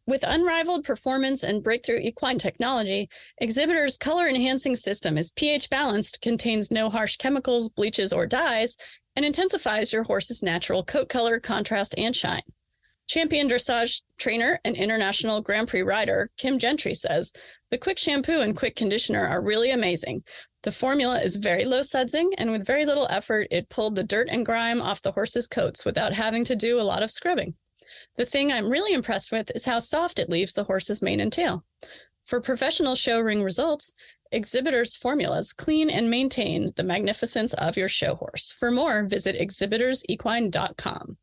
With unrivaled performance and breakthrough equine technology, Exhibitor's color-enhancing system is pH-balanced, contains no harsh chemicals, bleaches, or dyes, and intensifies your horse's natural coat color, contrast, and shine. Champion dressage trainer and international Grand Prix rider Kim Gentry says, "The quick shampoo and quick conditioner are really amazing. The formula is very low sudsing, and with very little effort, it pulled the dirt and grime off the horse's coats without having to do a lot of scrubbing. The thing I'm really impressed with is how soft it leaves the horse's mane and tail. For professional show ring results, Exhibitor's formulas clean and maintain the magnificence of your show horse. For more, visit exhibitorsequine.com."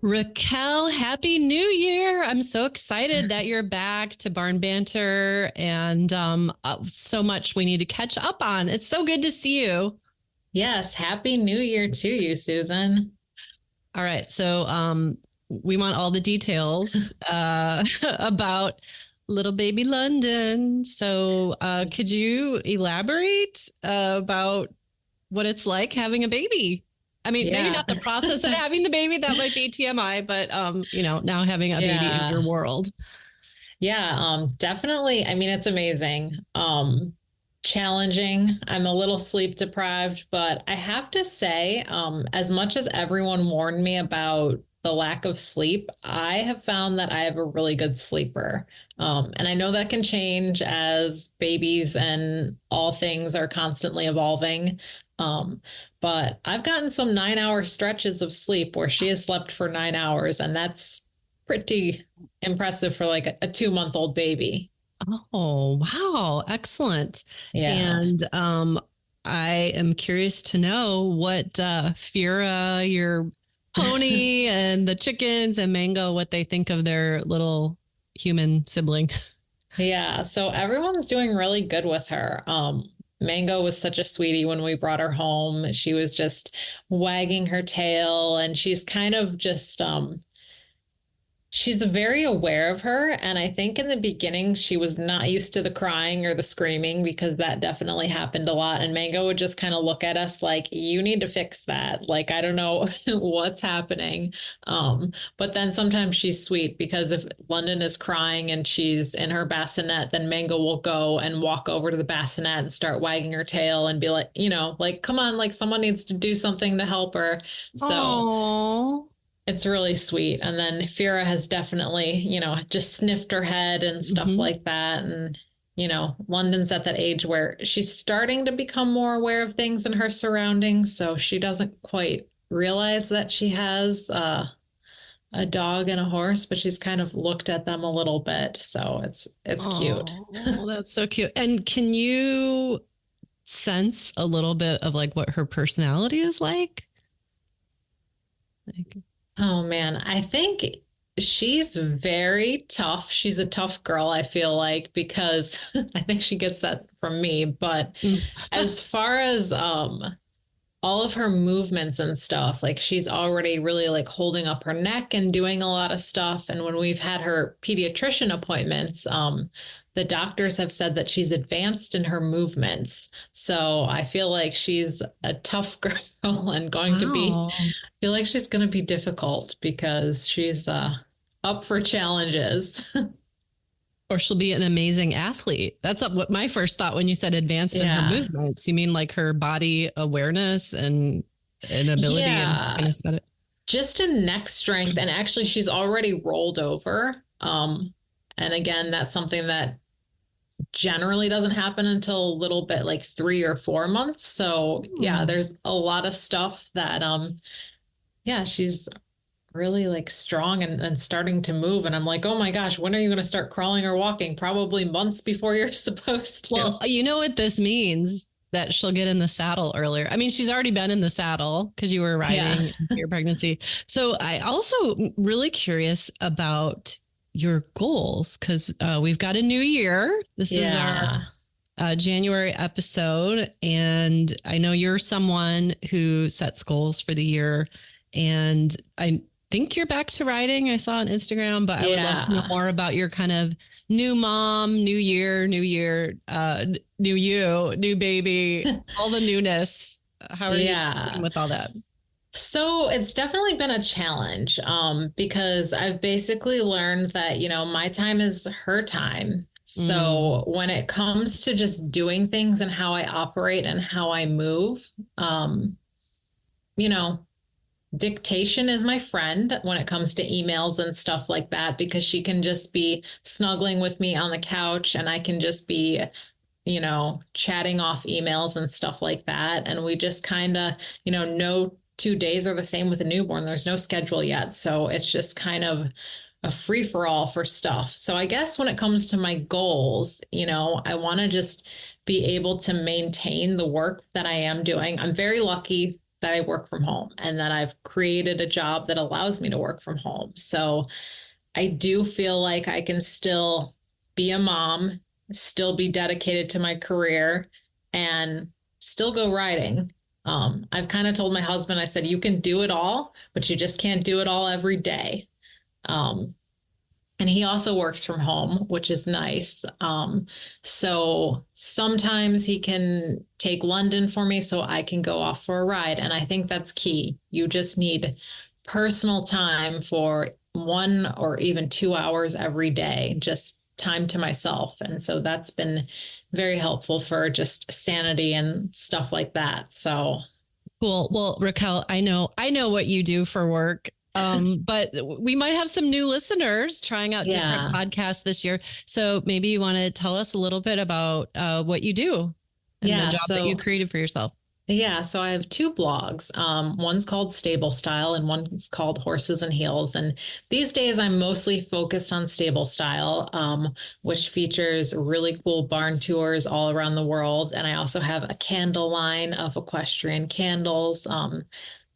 Raquel, Happy New Year. I'm so excited that you're back to Barn Banter, and so much we need to catch up on. It's so good to see you. Yes, Happy New Year to you, Susan. All right, so we want all the details about little baby London. So could you elaborate about what it's like having a baby? I mean, maybe not the process of having the baby, that might be TMI, but, now having a baby in your world. Yeah, definitely. I mean, it's amazing. Challenging. I'm a little sleep deprived, but I have to say, as much as everyone warned me about the lack of sleep, I have found that I have a really good sleeper. And I know that can change as babies and all things are constantly evolving. But I've gotten some 9-hour stretches of sleep where she has slept for 9 hours, and that's pretty impressive for like a 2-month-old baby. Oh, wow. Excellent. Yeah. And I am curious to know what Fira, your pony, and the chickens and Mango, what they think of their little human sibling. Yeah. So everyone's doing really good with her. Mango was such a sweetie when we brought her home. She was just wagging her tail, and she's kind of just, she's very aware of her. And I think in the beginning, she was not used to the crying or the screaming, because that definitely happened a lot. And Mango would just kind of look at us like, you need to fix that. Like, I don't know what's happening. But then sometimes she's sweet, because if London is crying and she's in her bassinet, then Mango will go and walk over to the bassinet and start wagging her tail and be like, like, come on, like someone needs to do something to help her. So Aww. It's really sweet. And then Fira has definitely, just sniffed her head and stuff like that. And, London's at that age where she's starting to become more aware of things in her surroundings. So she doesn't quite realize that she has a dog and a horse, but she's kind of looked at them a little bit. So it's cute. Oh, that's so cute. And can you sense a little bit of like what her personality is like? Oh, man. I think she's very tough. She's a tough girl, I feel like, because I think she gets that from me. But as far as all of her movements and stuff, like she's already really like holding up her neck and doing a lot of stuff. And when we've had her pediatrician appointments, the doctors have said that she's advanced in her movements. So I feel like she's a tough girl and going to be, I feel like she's going to be difficult because she's up for challenges. Or she'll be an amazing athlete. That's what my first thought when you said advanced in her movements. You mean like her body awareness and ability and aesthetic? Just in neck strength. And actually, she's already rolled over. And again, that's something that generally doesn't happen until a little bit like 3 or 4 months. So there's a lot of stuff that, she's really like strong and starting to move. And I'm like, oh my gosh, when are you going to start crawling or walking? Probably months before you're supposed to. Well, you know what this means? That she'll get in the saddle earlier. I mean, she's already been in the saddle because you were riding into your pregnancy. So I also really curious about your goals, because we've got a new year. This is our January episode. And I know you're someone who sets goals for the year. And think you're back to riding. I saw on Instagram, but I would love to know Yeah. more about your kind of new mom, new year, new you, new baby, all the newness. How are you doing Yeah. with all that? So it's definitely been a challenge, because I've basically learned that, my time is her time. Mm. So when it comes to just doing things and how I operate and how I move, you know, dictation is my friend when it comes to emails and stuff like that, because she can just be snuggling with me on the couch and I can just be, chatting off emails and stuff like that. And we just kind of, no 2 days are the same with a newborn. There's no schedule yet. So it's just kind of a free for all for stuff. So I guess when it comes to my goals, I want to just be able to maintain the work that I am doing. I'm very lucky that I work from home and that I've created a job that allows me to work from home. So I do feel like I can still be a mom, still be dedicated to my career, and still go riding. I've kind of told my husband, I said, you can do it all, but you just can't do it all every day. Um, and he also works from home, which is nice. So sometimes he can take London for me so I can go off for a ride. And I think that's key. You just need personal time for 1 or even 2 hours every day, just time to myself. And so that's been very helpful for just sanity and stuff like that. So Cool. Well, Raquel, I know what you do for work. But we might have some new listeners trying out different yeah. podcasts this year. So maybe you want to tell us a little bit about what you do and the Yeah. job that you So created for yourself. Yeah, so I have two blogs. One's called Stable Style and one's called Horses and Heels. And these days I'm mostly focused on Stable Style, which features really cool barn tours all around the world. And I also have a candle line of equestrian candles,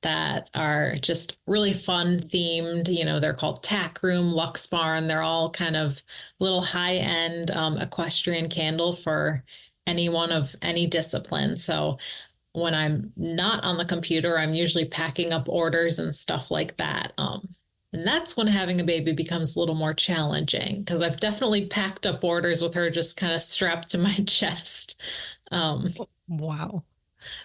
that are just really fun themed. They're called Tack Room, Lux Barn. They're all kind of little high end, equestrian candle for anyone of any discipline. So when I'm not on the computer, I'm usually packing up orders and stuff like that. And that's when having a baby becomes a little more challenging, because I've definitely packed up orders with her just kind of strapped to my chest. Um, Wow.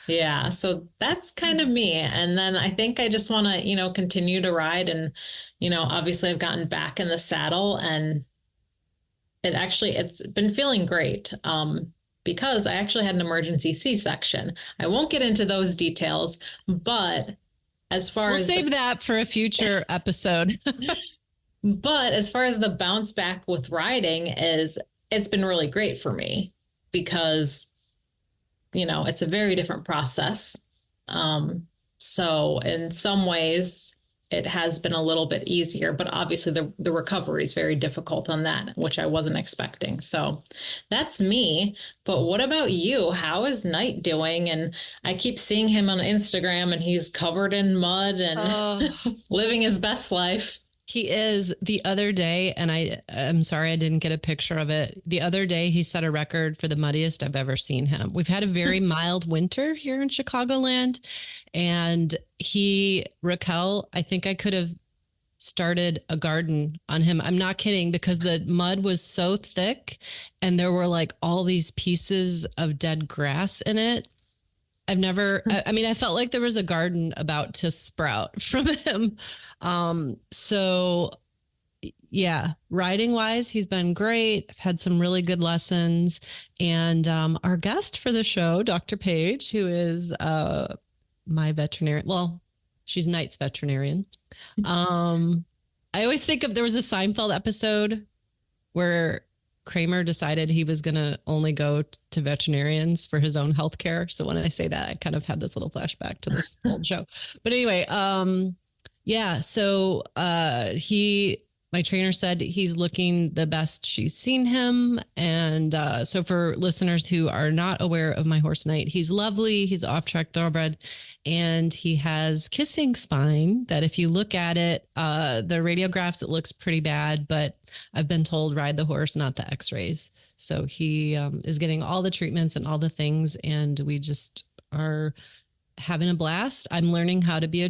yeah, so that's kind of me. And then I think I just want to, continue to ride. And, obviously I've gotten back in the saddle and it's been feeling great. Because I actually had an emergency C-section. I won't get into those details, but We'll save that for a future episode. but as far as the bounce back with riding it's been really great for me, because, it's a very different process. So in some ways it has been a little bit easier, but obviously the recovery is very difficult on that, which I wasn't expecting. So that's me. But what about you? How is Knight doing? And I keep seeing him on Instagram and he's covered in mud and living his best life. He is. The other day, and I'm sorry I didn't get a picture of it. The other day, he set a record for the muddiest I've ever seen him. We've had a very mild winter here in Chicagoland. And Raquel, I think I could have started a garden on him. I'm not kidding, because the mud was so thick and there were like all these pieces of dead grass in it. I felt like there was a garden about to sprout from him. So yeah, riding wise, he's been great. I've had some really good lessons. And our guest for the show, Dr. Paige, who is my veterinarian. Well, she's Knight's veterinarian. I always think there was a Seinfeld episode where Kramer decided he was going to only go to veterinarians for his own health care. So when I say that, I kind of had this little flashback to this old show. But anyway, yeah. So my trainer said he's looking the best she's seen him. And so for listeners who are not aware of my horse Knight, he's lovely. He's off-track thoroughbred. And he has kissing spine that if you look at it, the radiographs, it looks pretty bad, but I've been told ride the horse, not the x-rays. So he is getting all the treatments and all the things. And we just are having a blast. I'm learning how to be a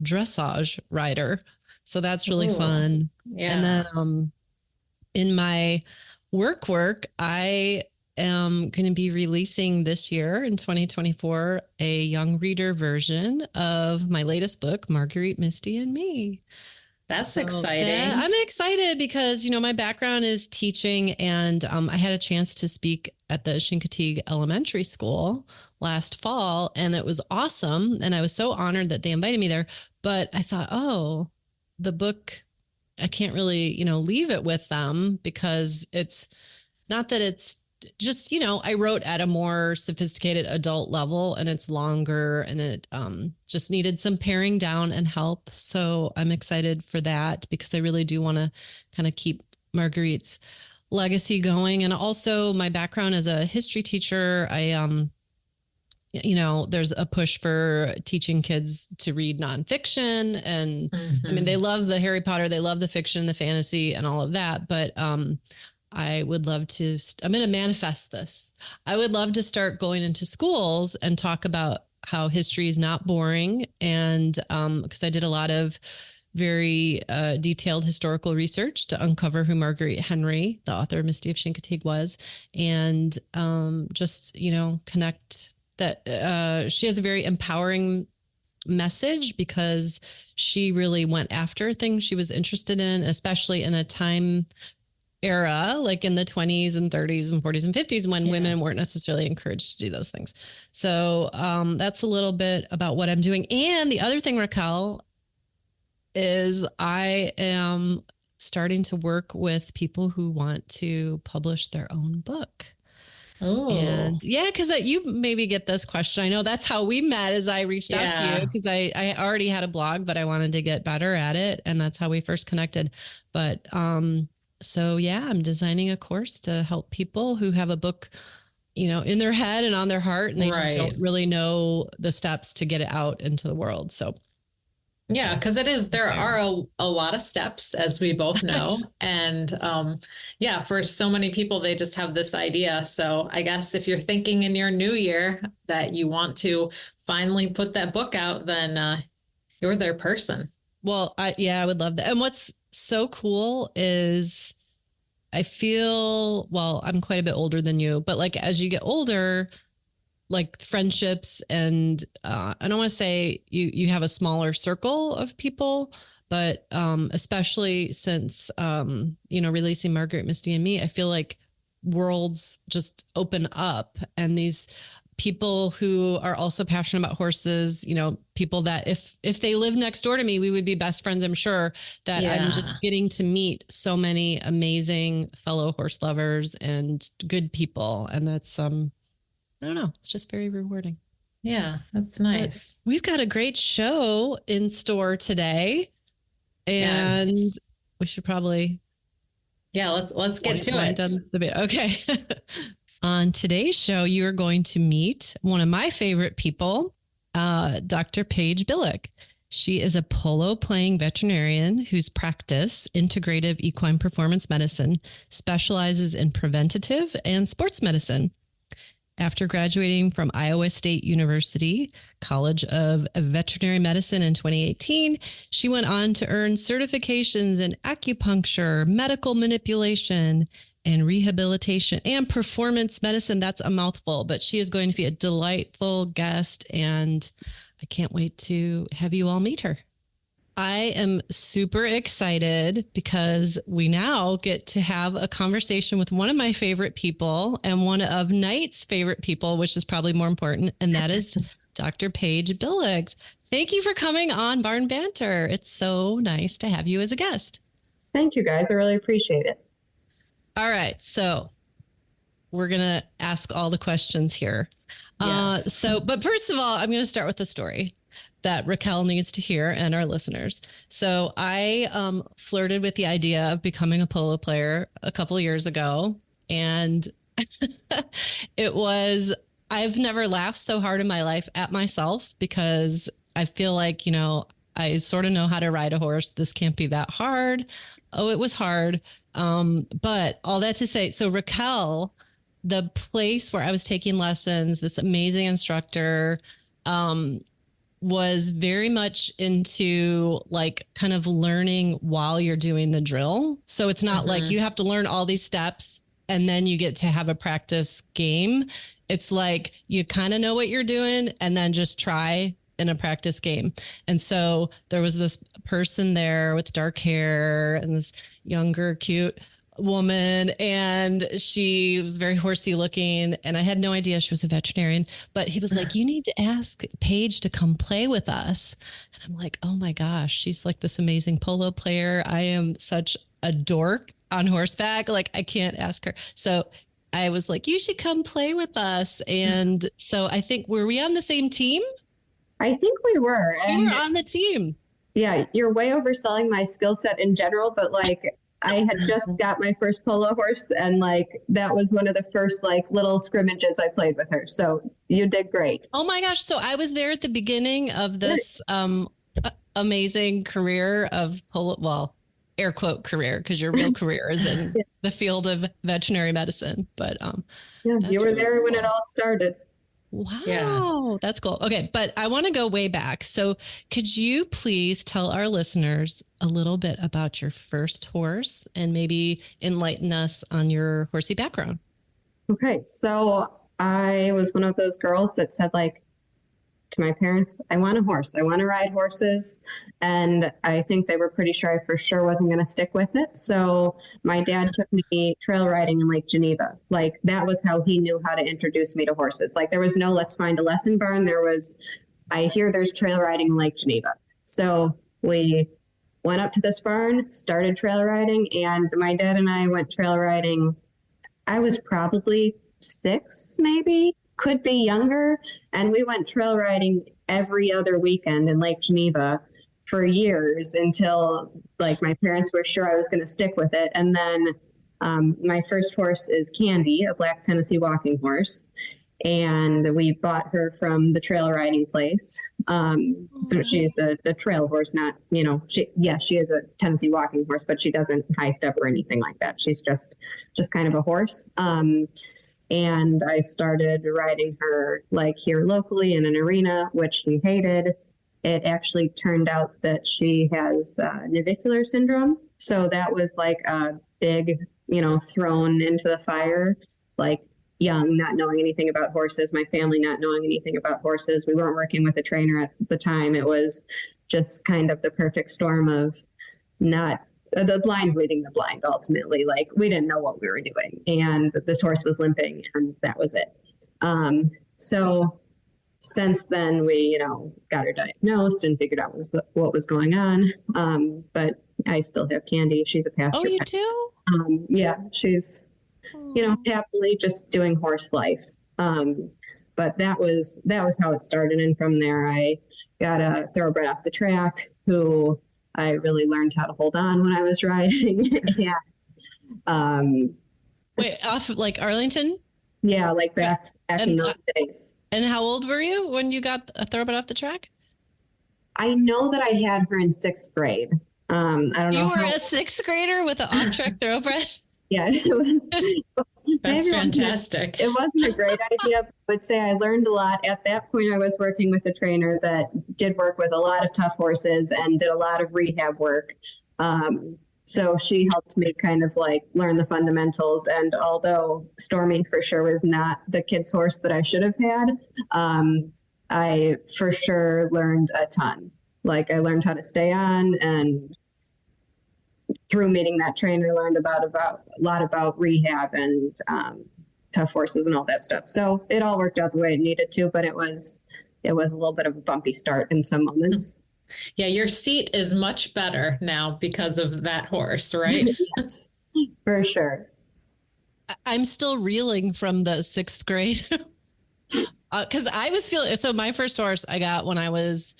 dressage rider. So that's really Ooh, fun. yeah. And then in my work, I am going to be releasing this year in 2024 a young reader version of my latest book, Marguerite, Misty, and Me. That's So exciting. I'm excited because, you know, my background is teaching, and I had a chance to speak at the Chincoteague Elementary School last fall, and it was awesome. And I was so honored that they invited me there. But I thought, oh, the book, I can't really, you know, leave it with them, because it's not that it's just, you know, I wrote at a more sophisticated adult level, and it's longer, and it just needed some paring down and help. So I'm excited for that, because I really do want to kind of keep Marguerite's legacy going. And also my background as a history teacher, you know, there's a push for teaching kids to read nonfiction. And I mean, they love the Harry Potter, they love the fiction, the fantasy, and all of that. But I would love to, I'm going to manifest this. I would love to start going into schools and talk about how history is not boring. And because I did a lot of very detailed historical research to uncover who Marguerite Henry, the author of Misty of Chincoteague, was, and just, you know, connect that she has a very empowering message, because she really went after things she was interested in, especially in a time era like in the 20s and 30s and 40s and 50s, when women weren't necessarily encouraged to do those things. So that's a little bit about what I'm doing. And the other thing, Raquel, is I am starting to work with people who want to publish their own book. Oh, and yeah, because you maybe get this question. I know that's how we met, as I reached out to you, because I already had a blog, but I wanted to get better at it. And that's how we first connected. But so yeah, I'm designing a course to help people who have a book, you know, in their head and on their heart, and they just don't really know the steps to get it out into the world. So yeah, because there are a lot of steps, as we both know. And yeah, for so many people, they just have this idea. So I guess if you're thinking in your new year that you want to finally put that book out, then you're their person. Well, I would love that. And what's so cool is I feel, well, I'm quite a bit older than you, but like as you get older, like friendships, and I don't want to say you have a smaller circle of people, but especially since you know, releasing Margaret, Misty, and Me, I feel like worlds just open up, and these people who are also passionate about horses, you know, people that if they lived next door to me, we would be best friends. I'm sure that I'm just getting to meet so many amazing fellow horse lovers and good people, and that's I don't know. It's just very rewarding. Yeah, that's nice. But we've got a great show in store today, and we should probably let's get to it. Okay. On today's show, you are going to meet one of my favorite people, Dr. Paige Billick. She is a polo playing veterinarian whose practice, integrative equine performance medicine, specializes in preventative and sports medicine. After graduating from Iowa State University College of Veterinary Medicine in 2018, she went on to earn certifications in acupuncture, medical manipulation, and rehabilitation and performance medicine. That's a mouthful, but she is going to be a delightful guest, and I can't wait to have you all meet her. I am super excited because we now get to have a conversation with one of my favorite people and one of Knight's favorite people, which is probably more important, and that is Dr. Paige Billick. Thank you for coming on Barn Banter. It's so nice to have you as a guest. Thank you, guys. I really appreciate it. All right, so we're going to ask all the questions here. Yes. But first of all, I'm going to start with the story that Raquel needs to hear and our listeners. So I flirted with the idea of becoming a polo player a couple of years ago. And I've never laughed so hard in my life at myself, because I feel like, you know, I sort of know how to ride a horse. This can't be that hard. Oh, it was hard. But all that to say, so Raquel, the place where I was taking lessons, this amazing instructor, was very much into like kind of learning while you're doing the drill. So it's not like you have to learn all these steps and then you get to have a practice game. It's like you kind of know what you're doing and then just try in a practice game. And so there was this person there with dark hair and this younger, cute woman, and she was very horsey looking, and I had no idea she was a veterinarian, but he was like, you need to ask Paige to come play with us. And I'm like, oh my gosh, she's like this amazing polo player. I am such a dork on horseback. Like I can't ask her. So I was like, you should come play with us. And so I think, were we on the same team? I think we were. We were on the team. Yeah, you're way overselling my skill set in general, but like I had just got my first polo horse, and like that was one of the first like little scrimmages I played with her. So you did great. Oh my gosh. So I was there at the beginning of this amazing career of polo, well, air quote career, because your real career is in the field of veterinary medicine. But yeah, you were really there when cool. it all started. Wow, that's cool. Okay, but I want to go way back. So could you please tell our listeners a little bit about your first horse and maybe enlighten us on your horsey background? Okay, so I was one of those girls that said like to my parents, I want a horse. I want to ride horses. And I think they were pretty sure I for sure wasn't going to stick with it. So my dad took me trail riding in Lake Geneva. Like that was how he knew how to introduce me to horses. Like there was no let's find a lesson barn. There was, I hear there's trail riding in Lake Geneva. So we went up to this barn, started trail riding, and my dad and I went trail riding. I was probably 6, maybe. Could be younger. And we went trail riding every other weekend in Lake Geneva for years until like my parents were sure I was going to stick with it. And then my first horse is Candy, a black Tennessee walking horse. And we bought her from the trail riding place. So she's a trail horse, not, you know, she is a Tennessee walking horse, but she doesn't high step or anything like that. She's just kind of a horse. And I started riding her like here locally in an arena, which she hated. It actually turned out that she has navicular syndrome. So that was like a big, you know, thrown into the fire, like young, not knowing anything about horses, my family not knowing anything about horses. We weren't working with a trainer at the time. It was just kind of the perfect storm of not the blind leading the blind, ultimately. Like we didn't know what we were doing, and this horse was limping, and that was it. So since then we, you know, got her diagnosed and figured out what was going on. But I still have Candy. She's a pasture. Oh, you pet. do? Yeah, she's, you know, happily just doing horse life. But that was how it started. And from there, I got a thoroughbred off the track who I really learned how to hold on when I was riding. Yeah. Wait, off like Arlington? Yeah, like back in those days. And how old were you when you got a thoroughbred off the track? I know that I had her in 6th grade. I don't know. You were a 6th grader with an off-track thoroughbred? Yeah, it was. That's fantastic. It wasn't a great idea. I would say I learned a lot. At that point, I was working with a trainer that did work with a lot of tough horses and did a lot of rehab work. So she helped me kind of like learn the fundamentals. And although Stormy for sure was not the kid's horse that I should have had, I for sure learned a ton. Like I learned how to stay on, and through meeting that trainer, learned about a lot about rehab and tough horses and all that stuff. So it all worked out the way it needed to, but it was a little bit of a bumpy start in some moments. Yeah, your seat is much better now because of that horse, right? Yes, for sure. I'm still reeling from the 6th grade. Because I was feeling, so my first horse I got when I was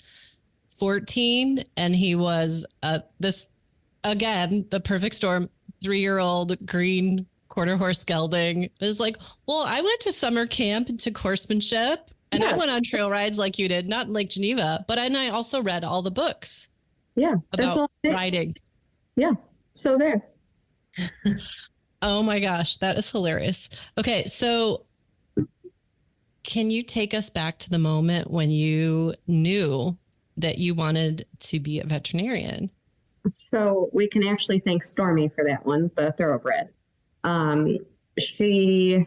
14, and he was this, again, the perfect storm, 3-year-old green quarter horse gelding. It was like, well, I went to summer camp and took horsemanship, and I went on trail rides like you did, not in Lake Geneva, but I also read all the books. Yeah, that's about all riding. Yeah, so there. Oh my gosh, that is hilarious. Okay, so can you take us back to the moment when you knew that you wanted to be a veterinarian? So we can actually thank Stormy for that one, the thoroughbred. She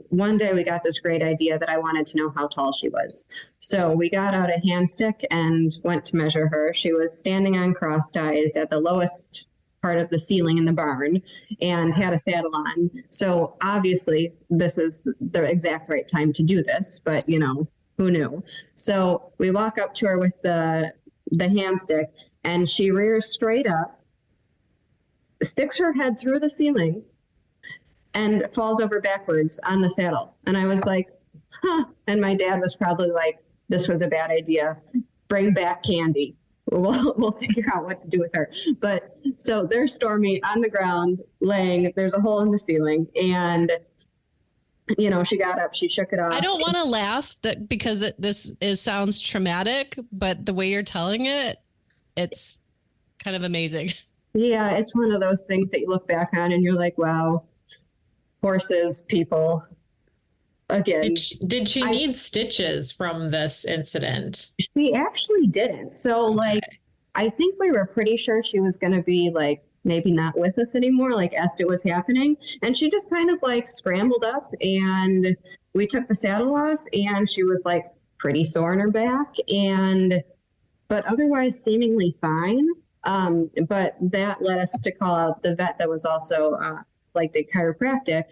one day we got this great idea that I wanted to know how tall she was. So we got out a hand stick and went to measure her. She was standing on crossed eyes at the lowest part of the ceiling in the barn and had a saddle on. So obviously this is the exact right time to do this, but you know, who knew? So we walk up to her with the hand stick and she rears straight up, sticks her head through the ceiling, and falls over backwards on the saddle. And I was like, huh. And my dad was probably like, this was a bad idea. Bring back Candy. We'll figure out what to do with her. But so there's Stormy on the ground laying, there's a hole in the ceiling. And, you know, she got up, she shook it off. I don't want to laugh because sounds traumatic, but the way you're telling it, it's kind of amazing. Yeah, it's one of those things that you look back on and you're like, wow. Horses, people, again. Did she need stitches from this incident? She actually didn't. So, like, I think we were pretty sure she was going to be, like, maybe not with us anymore, like, as it was happening. And she just kind of, like, scrambled up, and we took the saddle off, and she was, like, pretty sore in her back, but otherwise seemingly fine. But that led us to call out the vet that was also did chiropractic,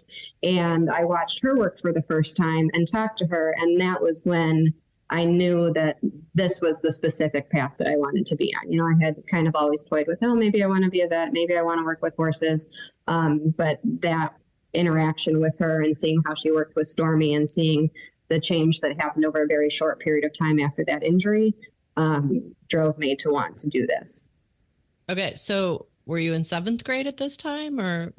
and I watched her work for the first time and talked to her, and that was when I knew that this was the specific path that I wanted to be on. You know, I had kind of always toyed with, oh, maybe I want to be a vet, maybe I want to work with horses, but that interaction with her and seeing how she worked with Stormy and seeing the change that happened over a very short period of time after that injury drove me to want to do this. Okay, so were you in 7th grade at this time, or?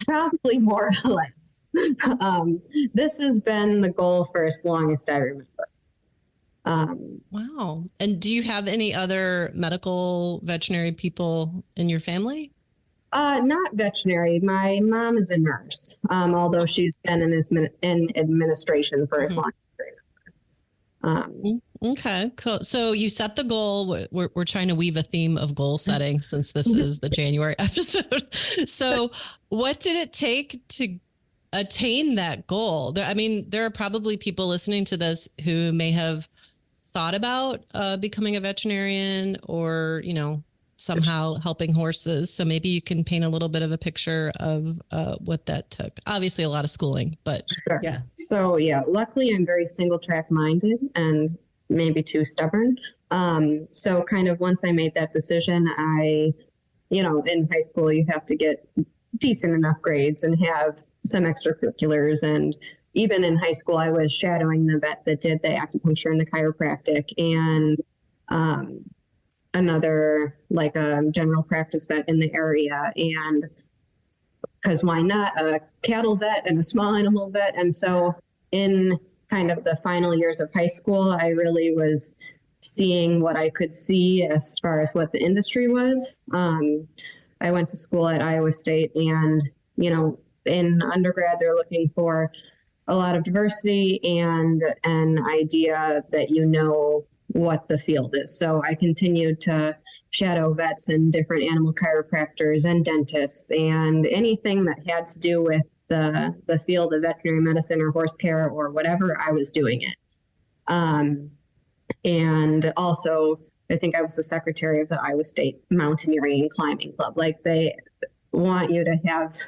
Probably more or less. This has been the goal for as long as I remember. Wow. And do you have any other medical veterinary people in your family? Not veterinary. My mom is a nurse, although she's been in administration for as long as I remember. Okay, cool. So you set the goal. We're trying to weave a theme of goal setting since this is the January episode. So what did it take to attain that goal? I mean, there are probably people listening to this who may have thought about becoming a veterinarian or, you know, somehow helping horses. So maybe you can paint a little bit of a picture of what that took. Obviously a lot of schooling, but sure. Yeah. So yeah, luckily I'm very single track minded and maybe too stubborn. So kind of once I made that decision, in high school, you have to get decent enough grades and have some extracurriculars. And even in high school, I was shadowing the vet that did the acupuncture and the chiropractic and another like a general practice vet in the area. And because why not a cattle vet and a small animal vet? And so in kind of the final years of high school, I really was seeing what I could see as far as what the industry was. I went to school at Iowa State and, you know, in undergrad, they're looking for a lot of diversity and an idea that you know what the field is. So I continued to shadow vets and different animal chiropractors and dentists and anything that had to do with the field of veterinary medicine or horse care or whatever, I was doing it. And also, I think I was the secretary of the Iowa State Mountaineering and Climbing Club. Like they want you to have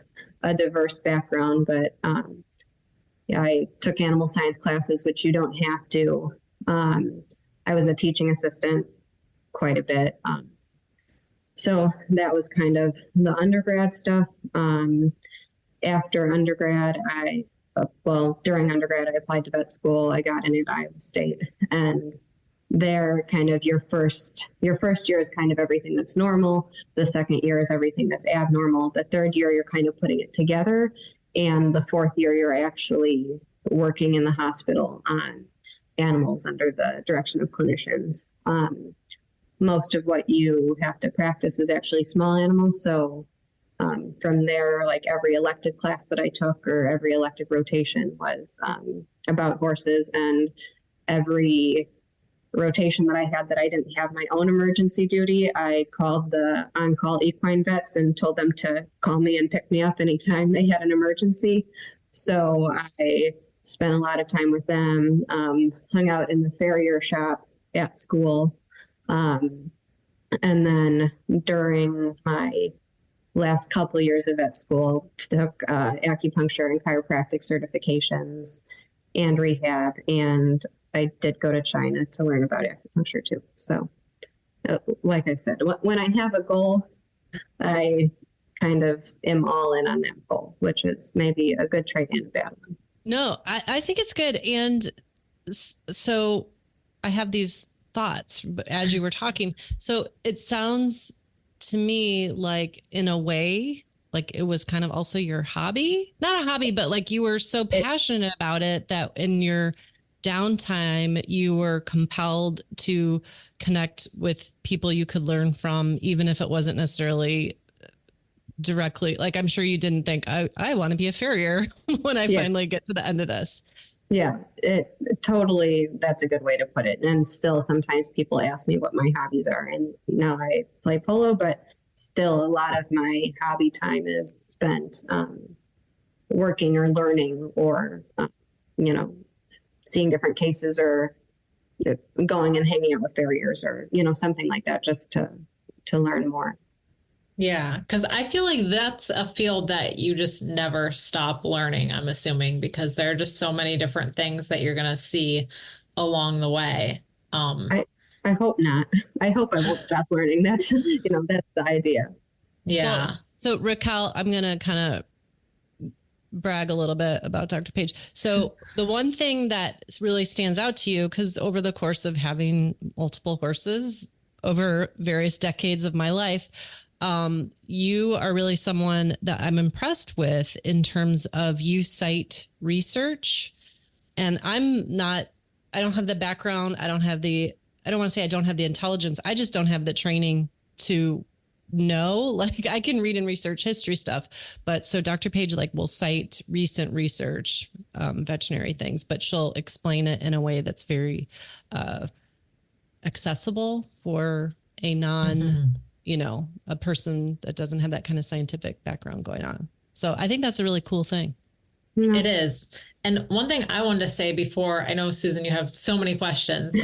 a diverse background, but I took animal science classes, which you don't have to. I was a teaching assistant quite a bit. So that was kind of the undergrad stuff. After undergrad, during undergrad, I applied to vet school. I got in at Iowa State, and there kind of your first year is kind of everything that's normal. The second year is everything that's abnormal. The third year, you're kind of putting it together. And the fourth year, you're actually working in the hospital on animals under the direction of clinicians. Most of what you have to practice is actually small animals. So From there, like every elective class that I took or every elective rotation was about horses, and every rotation that I had that I didn't have my own emergency duty, I called the on-call equine vets and told them to call me and pick me up anytime they had an emergency. So I spent a lot of time with them, hung out in the farrier shop at school. And then during my last couple of years of vet school, took acupuncture and chiropractic certifications and rehab. And I did go to China to learn about acupuncture too. So like I said, when I have a goal, I kind of am all in on that goal, which is maybe a good trait and a bad one. No, I think it's good. And so I have these thoughts as you were talking. So it sounds to me like, in a way, like it was kind of also your hobby, not a hobby, but like you were so passionate about it that in your downtime, you were compelled to connect with people you could learn from, even if it wasn't necessarily directly. Like, I'm sure you didn't think, I want to be a farrier when I finally get to the end of this. Yeah, it totally, that's a good way to put it. And still sometimes people ask me what my hobbies are. And now I play polo, but still a lot of my hobby time is spent working or learning or, seeing different cases or going and hanging out with farriers or, something like that, just to learn more. Yeah, because I feel like that's a field that you just never stop learning, I'm assuming, because there are just so many different things that you're going to see along the way. I hope not. I hope I won't stop learning. That's, that's the idea. Yeah. Well, so Raquel, I'm going to kind of brag a little bit about Dr. Page. So the one thing that really stands out to you, because over the course of having multiple horses over various decades of my life, you are really someone that I'm impressed with in terms of you cite research. And I don't have the background. I don't want to say I don't have the intelligence. I just don't have the training to know. Like, I can read and research history stuff, but so Dr. Page will cite recent research, veterinary things, but she'll explain it in a way that's very accessible for a a person that doesn't have that kind of scientific background going on. So I think that's a really cool thing. Yeah. It is. And one thing I wanted to say before, I know, Susan, you have so many questions,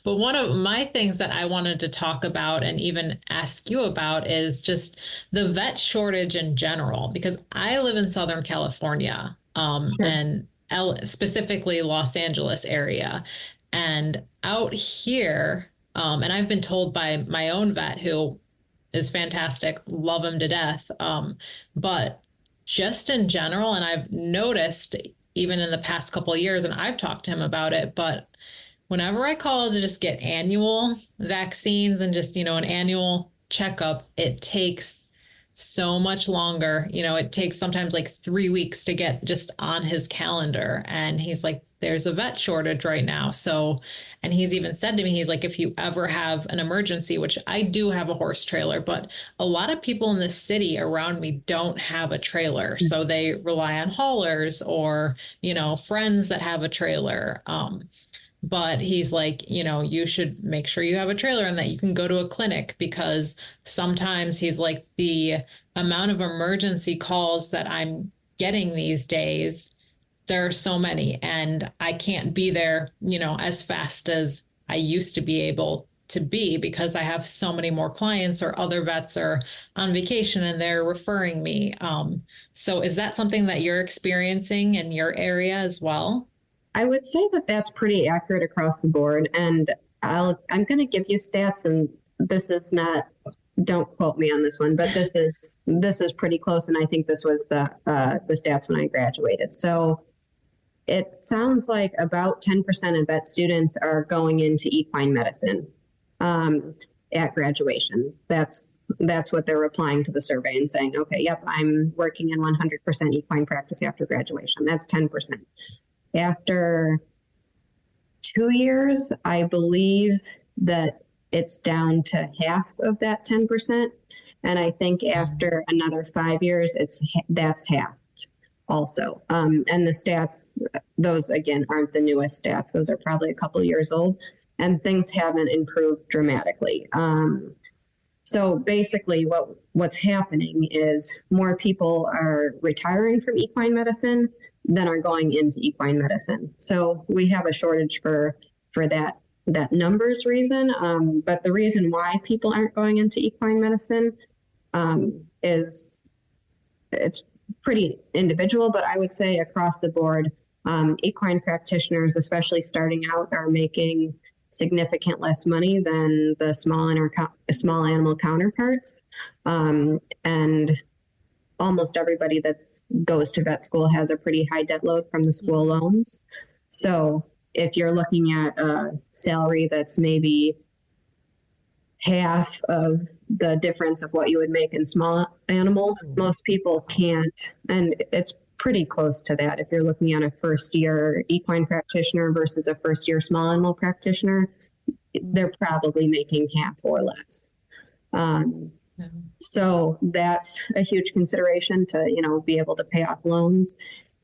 but one of my things that I wanted to talk about and even ask you about is just the vet shortage in general, because I live in Southern California, and specifically Los Angeles area. And out here, and I've been told by my own vet, who is fantastic, love him to death, but just in general, and I've noticed even in the past couple of years, and I've talked to him about it, but whenever I call to just get annual vaccines and just, an annual checkup, it takes so much longer. It takes sometimes 3 weeks to get just on his calendar. And he's like, there's a vet shortage right now. So, and he's even said to me, he's like, if you ever have an emergency, which I do have a horse trailer, but a lot of people in the city around me don't have a trailer. So they rely on haulers or, friends that have a trailer. But he's like, you should make sure you have a trailer and that you can go to a clinic, because sometimes he's like, the amount of emergency calls that I'm getting these days, there are so many, and I can't be there, as fast as I used to be able to be, because I have so many more clients or other vets are on vacation and they're referring me. So is that something that you're experiencing in your area as well? I would say that that's pretty accurate across the board. And I'm going to give you stats, and this is not, don't quote me on this one, but this is pretty close. And I think this was the stats when I graduated. So it sounds like about 10% of vet students are going into equine medicine at graduation. That's what they're replying to the survey and saying, okay, yep, I'm working in 100% equine practice after graduation. That's 10%. After 2 years, I believe that it's down to half of that 10%. And I think after another 5 years, that's halved also. And the stats, those again aren't the newest stats. Those are probably a couple years old, and things haven't improved dramatically. So basically what's happening is more people are retiring from equine medicine than are going into equine medicine. So we have a shortage for that numbers reason. But the reason why people aren't going into equine medicine is it's pretty individual, but I would say across the board, equine practitioners, especially starting out, are making significant less money than the small animal counterparts. And almost everybody that goes to vet school has a pretty high debt load from the school loans. So if you're looking at a salary that's maybe half of the difference of what you would make in small animal, most people can't. And it's pretty close to that. If you're looking at a first year equine practitioner versus a first year small animal practitioner, they're probably making half or less. So that's a huge consideration to, be able to pay off loans.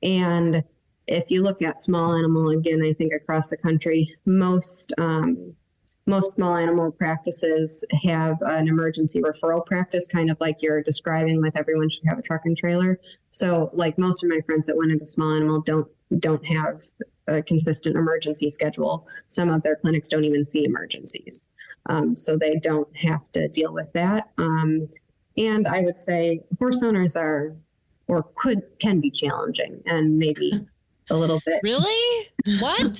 And if you look at small animal, again, I think across the country, most small animal practices have an emergency referral practice, kind of like you're describing with everyone should have a truck and trailer. So like most of my friends that went into small animal don't have a consistent emergency schedule. Some of their clinics don't even see emergencies. So they don't have to deal with that. And I would say horse owners can be challenging and maybe a little bit. Really? What?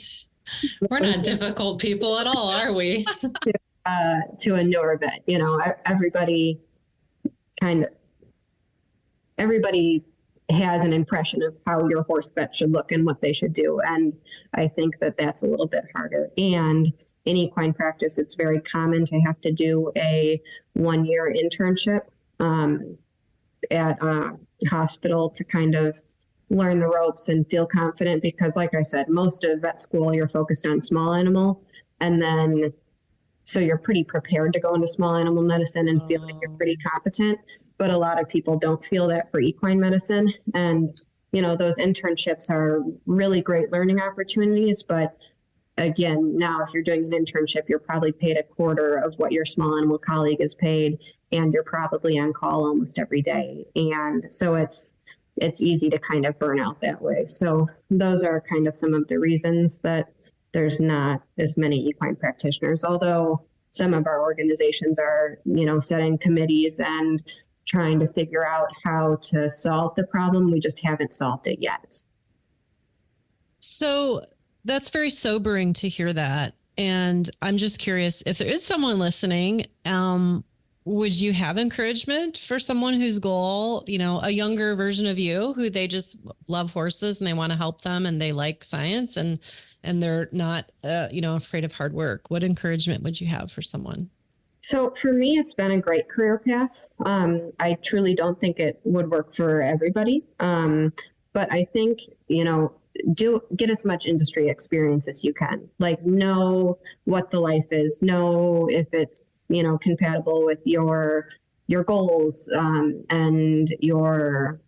We're not difficult people at all, are we? To a newer vet, everybody has an impression of how your horse vet should look and what they should do. And I think that that's a little bit harder. And in equine practice, it's very common to have to do a 1-year internship at a hospital to kind of learn the ropes and feel confident, because like I said, most of vet school, you're focused on small animal. And then, so you're pretty prepared to go into small animal medicine and feel like you're pretty competent. But a lot of people don't feel that for equine medicine. And, those internships are really great learning opportunities. But again, now if you're doing an internship, you're probably paid a quarter of what your small animal colleague is paid. And you're probably on call almost every day. And so it's easy to kind of burn out that way. So those are kind of some of the reasons that there's not as many equine practitioners, although some of our organizations are, setting committees and trying to figure out how to solve the problem. We just haven't solved it yet. So that's very sobering to hear that. And I'm just curious, if there is someone listening, would you have encouragement for someone whose goal, a younger version of you, who they just love horses and they want to help them and they like science and they're not, afraid of hard work? What encouragement would you have for someone? So for me, it's been a great career path. I truly don't think it would work for everybody. But I think, get as much industry experience as you can. Like, know what the life is, know if it's, compatible with your goals, and your,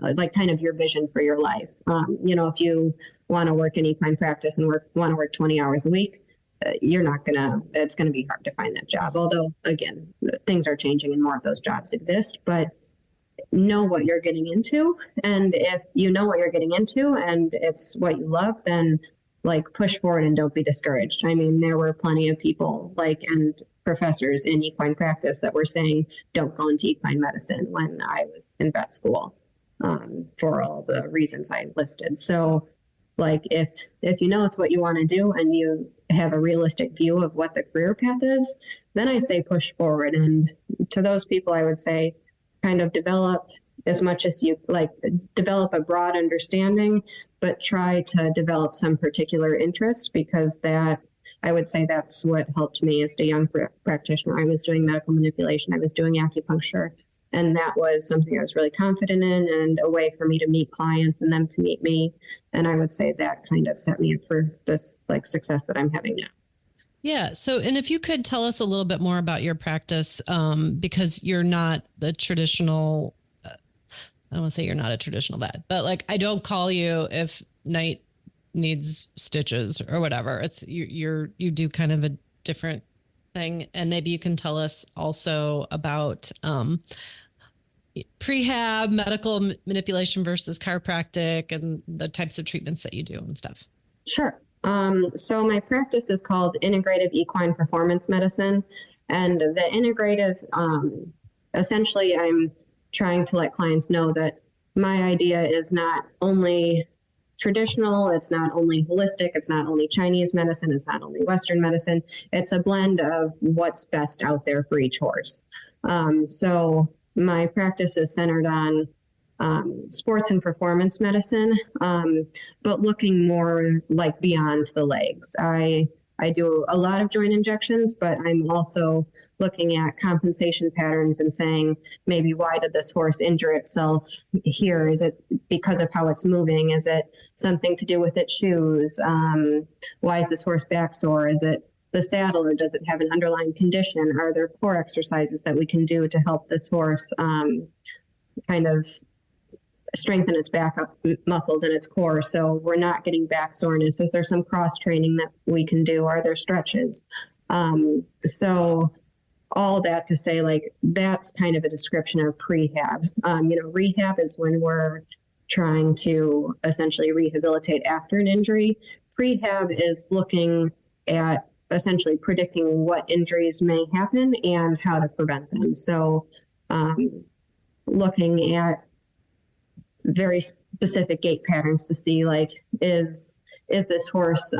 kind of your vision for your life. If you want to work in equine practice and want to work 20 hours a week, it's going to be hard to find that job. Although, again, things are changing and more of those jobs exist, but know what you're getting into. And if you know what you're getting into and it's what you love, then push forward and don't be discouraged. I mean, there were plenty of people and professors in equine practice that were saying, don't go into equine medicine when I was in vet school, for all the reasons I listed. So if you know it's what you want to do and you have a realistic view of what the career path is, then I say push forward. And to those people, I would say kind of develop as much as you develop a broad understanding, but try to develop some particular interest, because I would say that's what helped me as a young practitioner. I was doing medical manipulation. I was doing acupuncture. And that was something I was really confident in, and a way for me to meet clients and them to meet me. And I would say that kind of set me up for this success that I'm having now. Yeah. So, and if you could tell us a little bit more about your practice, because you're not the traditional, I don't want to say you're not a traditional vet, but like, I don't call you if Knight needs stitches or whatever. It's you do kind of a different thing. And maybe you can tell us also about, prehab, medical manipulation versus chiropractic and the types of treatments that you do and stuff. Sure. So my practice is called Integrative Equine Performance Medicine. And the integrative, essentially, I'm trying to let clients know that my idea is not only traditional, it's not only holistic, it's not only Chinese medicine, it's not only Western medicine. It's a blend of what's best out there for each horse. So my practice is centered on sports and performance medicine, but looking more like beyond the legs. I do a lot of joint injections, but I'm also looking at compensation patterns and saying, maybe why did this horse injure itself here? Is it because of how it's moving? Is it something to do with its shoes? Why is this horse back sore? Is it the saddle, or does it have an underlying condition? Are there core exercises that we can do to help this horse kind of strengthen its back muscles and its core, so we're not getting back soreness? Is there some cross training that we can do? Are there stretches? So all that to say, like, that's kind of a description of prehab. Rehab is when we're trying to essentially rehabilitate after an injury. Prehab is looking at essentially predicting what injuries may happen and how to prevent them. So looking at very specific gait patterns to see, like, is this horse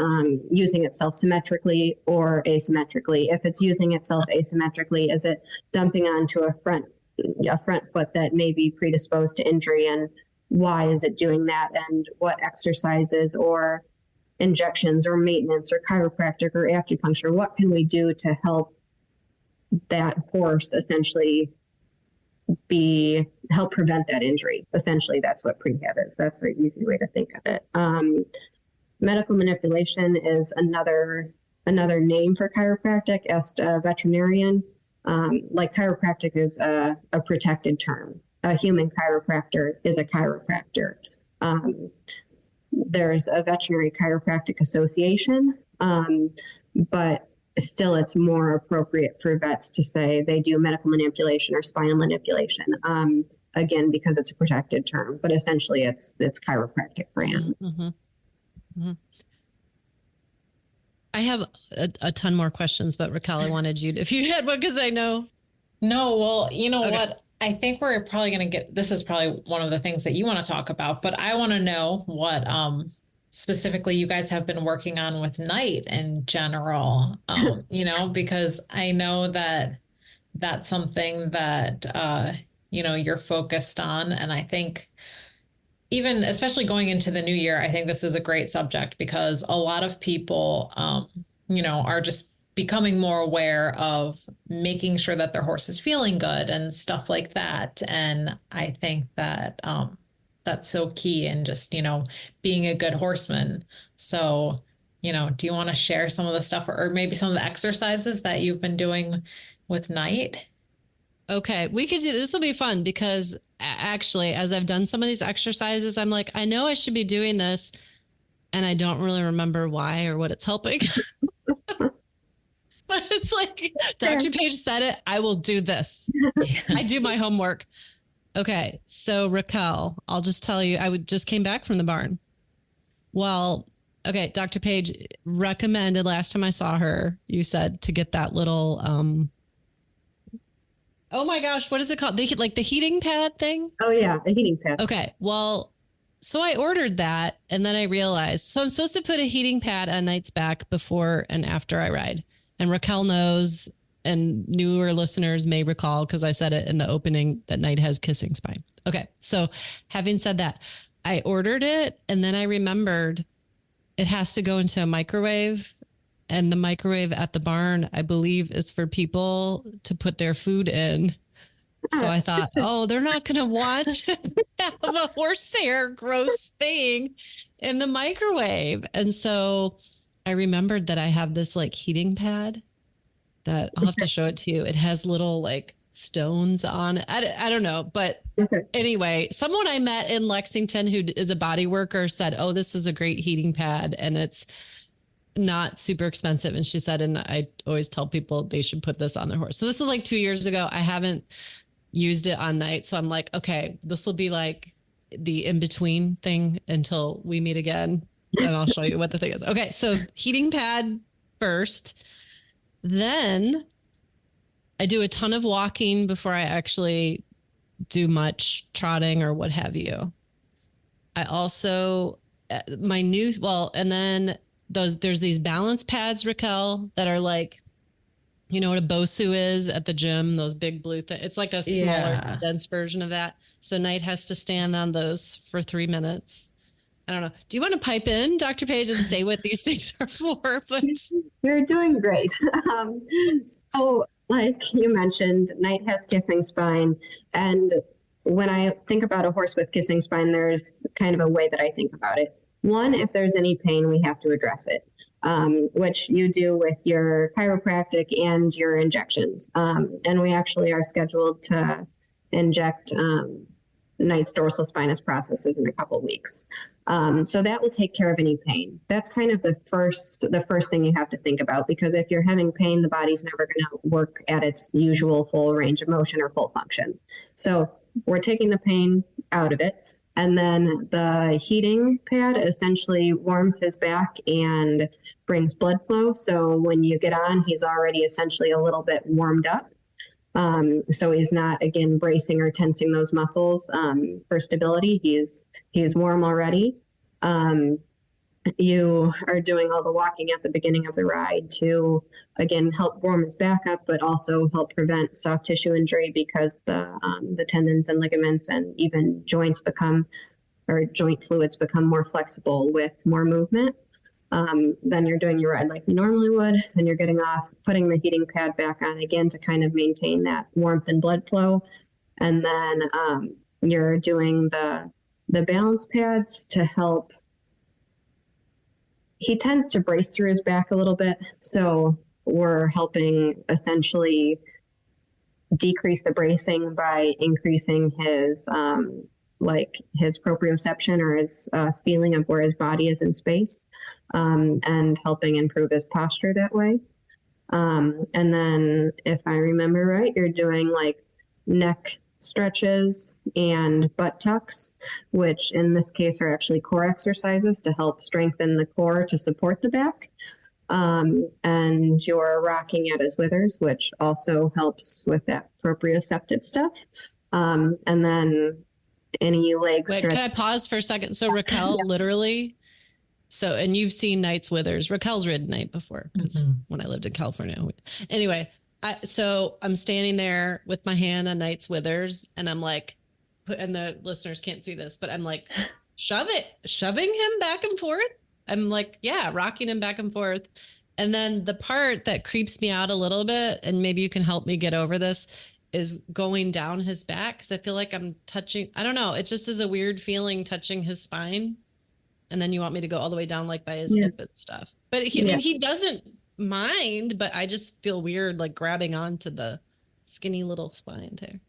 using itself symmetrically or asymmetrically? If it's using itself asymmetrically, is it dumping onto a front foot that may be predisposed to injury, and why is it doing that? And what exercises or injections or maintenance or chiropractic or acupuncture, what can we do to help that horse essentially help prevent that injury? Essentially, that's what prehab is. That's an easy way to think of it. Medical manipulation is another name for chiropractic, as a veterinarian. Like, chiropractic is a protected term. A human chiropractor is a chiropractor. There's a veterinary chiropractic association, but still it's more appropriate for vets to say they do medical manipulation or spinal manipulation, again, because it's a protected term, but essentially it's chiropractic brands. Mm-hmm. Mm-hmm. I have a ton more questions, but Raquel, I wanted you to, if you had one, because I know. No, well, you know what? I think we're probably going to this is probably one of the things that you want to talk about, but I want to know what specifically you guys have been working on with Knight in general, because I know that that's something that, you're focused on. And I think even especially going into the new year, I think this is a great subject because a lot of people, are just becoming more aware of making sure that their horse is feeling good and stuff like that. And I think that that's so key in just, being a good horseman. So, do you want to share some of the stuff or maybe some of the exercises that you've been doing with Knight? Okay, we could do this. Will be fun because actually, as I've done some of these exercises, I'm like, I know I should be doing this, and I don't really remember why or what it's helping. But it's like, Dr. Page said it, I will do this. I do my homework. Okay, so Raquel, I'll just tell you, I just came back from the barn. Well, okay, Dr. Page recommended last time I saw her, you said to get that little, oh my gosh, what is it called? The heating pad thing? Oh yeah, the heating pad. Okay, well, so I ordered that and then I realized, so I'm supposed to put a heating pad on Knight's back before and after I ride. And Raquel knows, and newer listeners may recall, because I said it in the opening, that Knight has kissing spine. Okay. So having said that, I ordered it and then I remembered it has to go into a microwave, and the microwave at the barn, I believe, is for people to put their food in. So I thought, they're not going to watch have a horsehair gross thing in the microwave. And so I remembered that I have this like heating pad that I'll have to show it to you. It has little like stones on it. I don't know. But anyway, someone I met in Lexington who is a body worker said, oh, this is a great heating pad and it's not super expensive. And she said, and I always tell people they should put this on their horse. So this is like 2 years ago. I haven't used it on night. So I'm like, okay, this will be like the in-between thing until we meet again. And I'll show you what the thing is. Okay. So heating pad first. Then I do a ton of walking before I actually do much trotting or what have you. I also, and then there's these balance pads, Raquel, that are like, you know what a Bosu is at the gym, those big blue things. It's like a smaller, condensed version of that. So Knight has to stand on those for 3 minutes. I don't know. Do you want to pipe in, Dr. Page, and say what these things are for? But you're doing great. So like you mentioned, Knight has kissing spine. And when I think about a horse with kissing spine, there's kind of a way that I think about it. One, if there's any pain, we have to address it, which you do with your chiropractic and your injections. And we actually are scheduled to inject Knight's dorsal spinous processes in a couple of weeks. So that will take care of any pain. That's kind of the first thing you have to think about, because if you're having pain, the body's never going to work at its usual full range of motion or full function. So we're taking the pain out of it. And then the heating pad essentially warms his back and brings blood flow. So when you get on, he's already essentially a little bit warmed up. So he's not, again, bracing or tensing those muscles for stability. He's warm already. You are doing all the walking at the beginning of the ride to, again, help warm his back up, but also help prevent soft tissue injury, because the tendons and ligaments and even joint fluids become more flexible with more movement. Then you're doing your ride like you normally would, and you're getting off, putting the heating pad back on again to kind of maintain that warmth and blood flow. And then you're doing the balance pads to help. He tends to brace through his back a little bit, so we're helping essentially decrease the bracing by increasing his his proprioception, or his feeling of where his body is in space, and helping improve his posture that way. And then, if I remember right, you're doing like neck stretches and butt tucks, which in this case are actually core exercises to help strengthen the core to support the back. And you're rocking at his withers, which also helps with that proprioceptive stuff. And then any leg stretch. Can I pause for a second? So Raquel, literally, and you've seen Knight's withers. Raquel's ridden Knight before, because when I lived in California. Anyway, so I'm standing there with my hand on Knight's withers, and I'm like, and the listeners can't see this, but I'm like, shoving him back and forth. I'm like, rocking him back and forth. And then the part that creeps me out a little bit, and maybe you can help me get over this, is going down his back, because I feel like I'm touching, I don't know, it just is a weird feeling touching his spine. And then you want me to go all the way down like by his hip and stuff. But I mean, he doesn't mind, but I just feel weird like grabbing onto the skinny little spine there.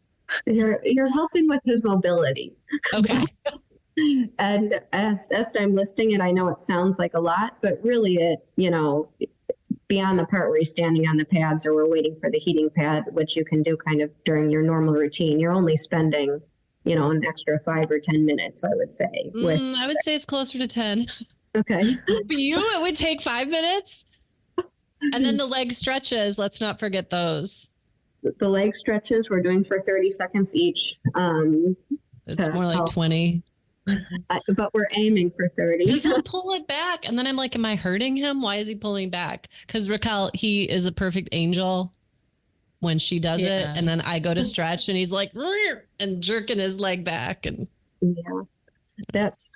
You're helping with his mobility. Okay. And as I'm listing it, I know it sounds like a lot, but really it, beyond the part where he's standing on the pads or we're waiting for the heating pad, which you can do kind of during your normal routine, you're only spending, an extra 5 or 10 minutes, I would say. I would say it's closer to 10. Okay. For you, it would take 5 minutes. And then the leg stretches, let's not forget those. The leg stretches we're doing for 30 seconds each. It's more like 20. But we're aiming for 30. Because he'll pull it back. And then I'm like, am I hurting him? Why is he pulling back? Because Raquel, he is a perfect angel when she does it. And then I go to stretch and he's like, and jerking his leg back. And that's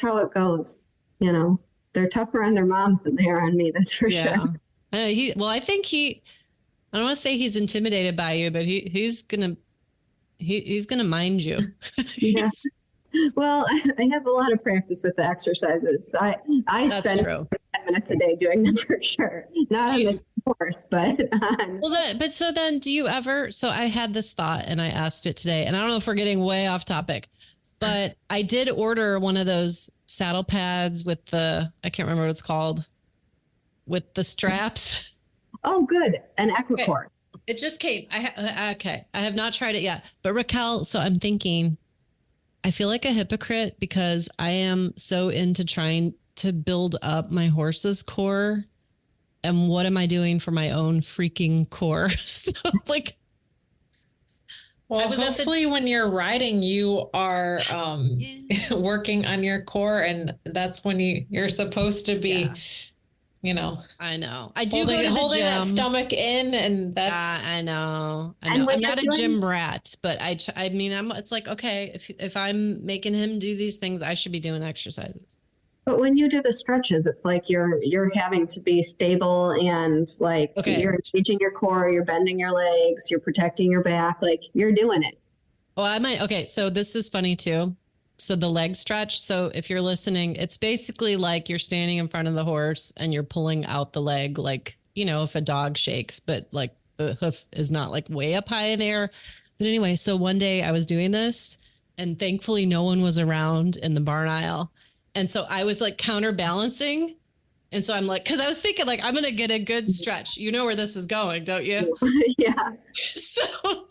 how it goes. They're tougher on their moms than they are on me. That's for sure. I don't want to say he's intimidated by you, but he's gonna mind you. Yes. Well, I have a lot of practice with the exercises. I spend 10 minutes a day doing them for sure. Not on this horse, but on. Well, but so then do you ever, so I had this thought and I asked it today, and I don't know if we're getting way off topic, but I did order one of those saddle pads with the, I can't remember what it's called, with the straps. Oh, good. An Equicore. It just came. Okay. I have not tried it yet, but Raquel, so I'm thinking, I feel like a hypocrite because I am so into trying to build up my horse's core. And what am I doing for my own freaking core? So like, well, hopefully when you're riding, you are working on your core, and that's when you're supposed to be, you know. I know. I do go to the holding gym. that stomach in, and that's. I know. And I'm not a gym rat, but I mean, it's like, okay, if I'm making him do these things, I should be doing exercises. But when you do the stretches, it's like you're having to be stable and like you're engaging your core, you're bending your legs, you're protecting your back, like you're doing it. Oh, I might. Okay. So this is funny too. So the leg stretch. So if you're listening, it's basically like you're standing in front of the horse and you're pulling out the leg, like, you know, if a dog shakes, but like the hoof is not like way up high in the air. But anyway, so one day I was doing this and thankfully no one was around in the barn aisle. And so I was like counterbalancing. And so I'm like, because I was thinking like, I'm going to get a good stretch. You know where this is going, don't you? Yeah. So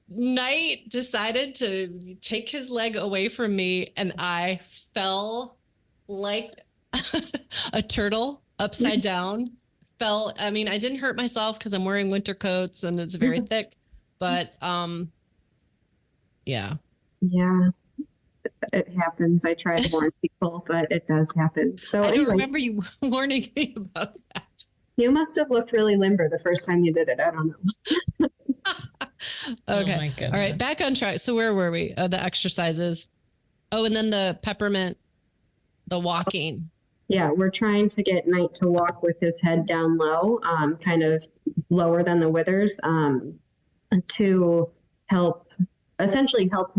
Knight decided to take his leg away from me. And I fell like a turtle upside down. I mean, I didn't hurt myself because I'm wearing winter coats and it's very thick. But yeah. Yeah. It happens. I try to warn people, but it does happen. So I don't remember you warning me about that. You must have looked really limber the first time you did it. I don't know. Okay. Oh my goodness. All right. Back on track. So where were we? The exercises. Oh, and then the peppermint, the walking. Yeah, we're trying to get Knight to walk with his head down low, kind of lower than the withers, to essentially help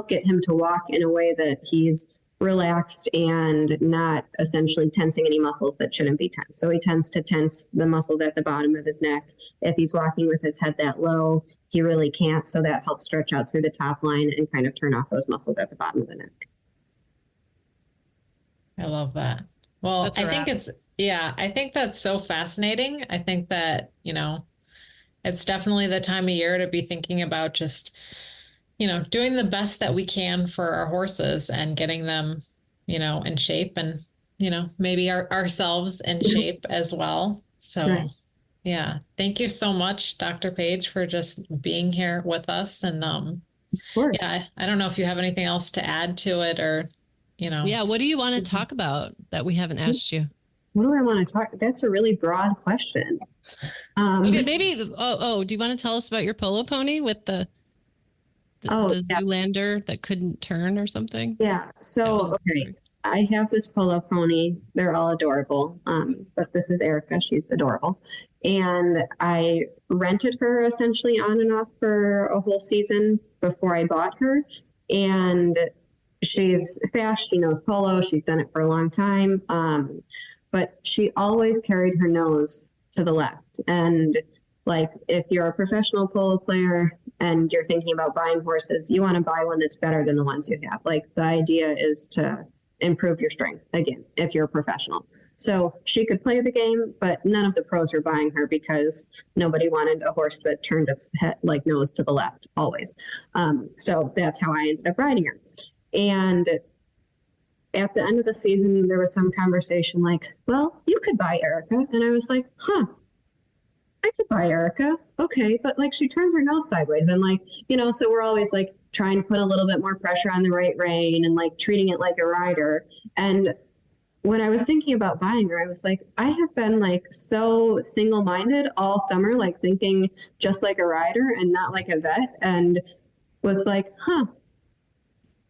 get him to walk in a way that he's relaxed and not essentially tensing any muscles that shouldn't be tense. So he tends to tense the muscles at the bottom of his neck. If he's walking with his head that low, he really can't. So that helps stretch out through the top line and kind of turn off those muscles at the bottom of the neck. I love that. Well, I think that's so fascinating. I think that, you know, it's definitely the time of year to be thinking about just, you know, doing the best that we can for our horses and getting them, you know, in shape and, you know, maybe ourselves in shape as well. So, right. Yeah, thank you so much, Dr. Page, for just being here with us. And yeah, I don't know if you have anything else to add to it or, you know. Yeah, what do you want to talk about that we haven't asked you? What do I want to talk? That's a really broad question. Okay, maybe. Do you want to tell us about your polo pony with the Zoolander that couldn't turn or something? Yeah. So, okay. I have this polo pony. They're all adorable. But this is Erica. She's adorable. And I rented her essentially on and off for a whole season before I bought her. And she's fast. She knows polo. She's done it for a long time. But she always carried her nose to the left. And like, if you're a professional polo player and you're thinking about buying horses, you want to buy one that's better than the ones you have. Like, the idea is to improve your strength, again, if you're a professional. So she could play the game, but none of the pros were buying her because nobody wanted a horse that turned its head, like nose to the left, always. So that's how I ended up riding her. And at the end of the season, there was some conversation like, well, you could buy Erica. And I was like, I could buy Erica. Okay. But like, she turns her nose sideways and like, you know, so we're always like trying to put a little bit more pressure on the right rein and like treating it like a rider. And when I was thinking about buying her, I was like, I have been like so single-minded all summer, like thinking just like a rider and not like a vet, and was like,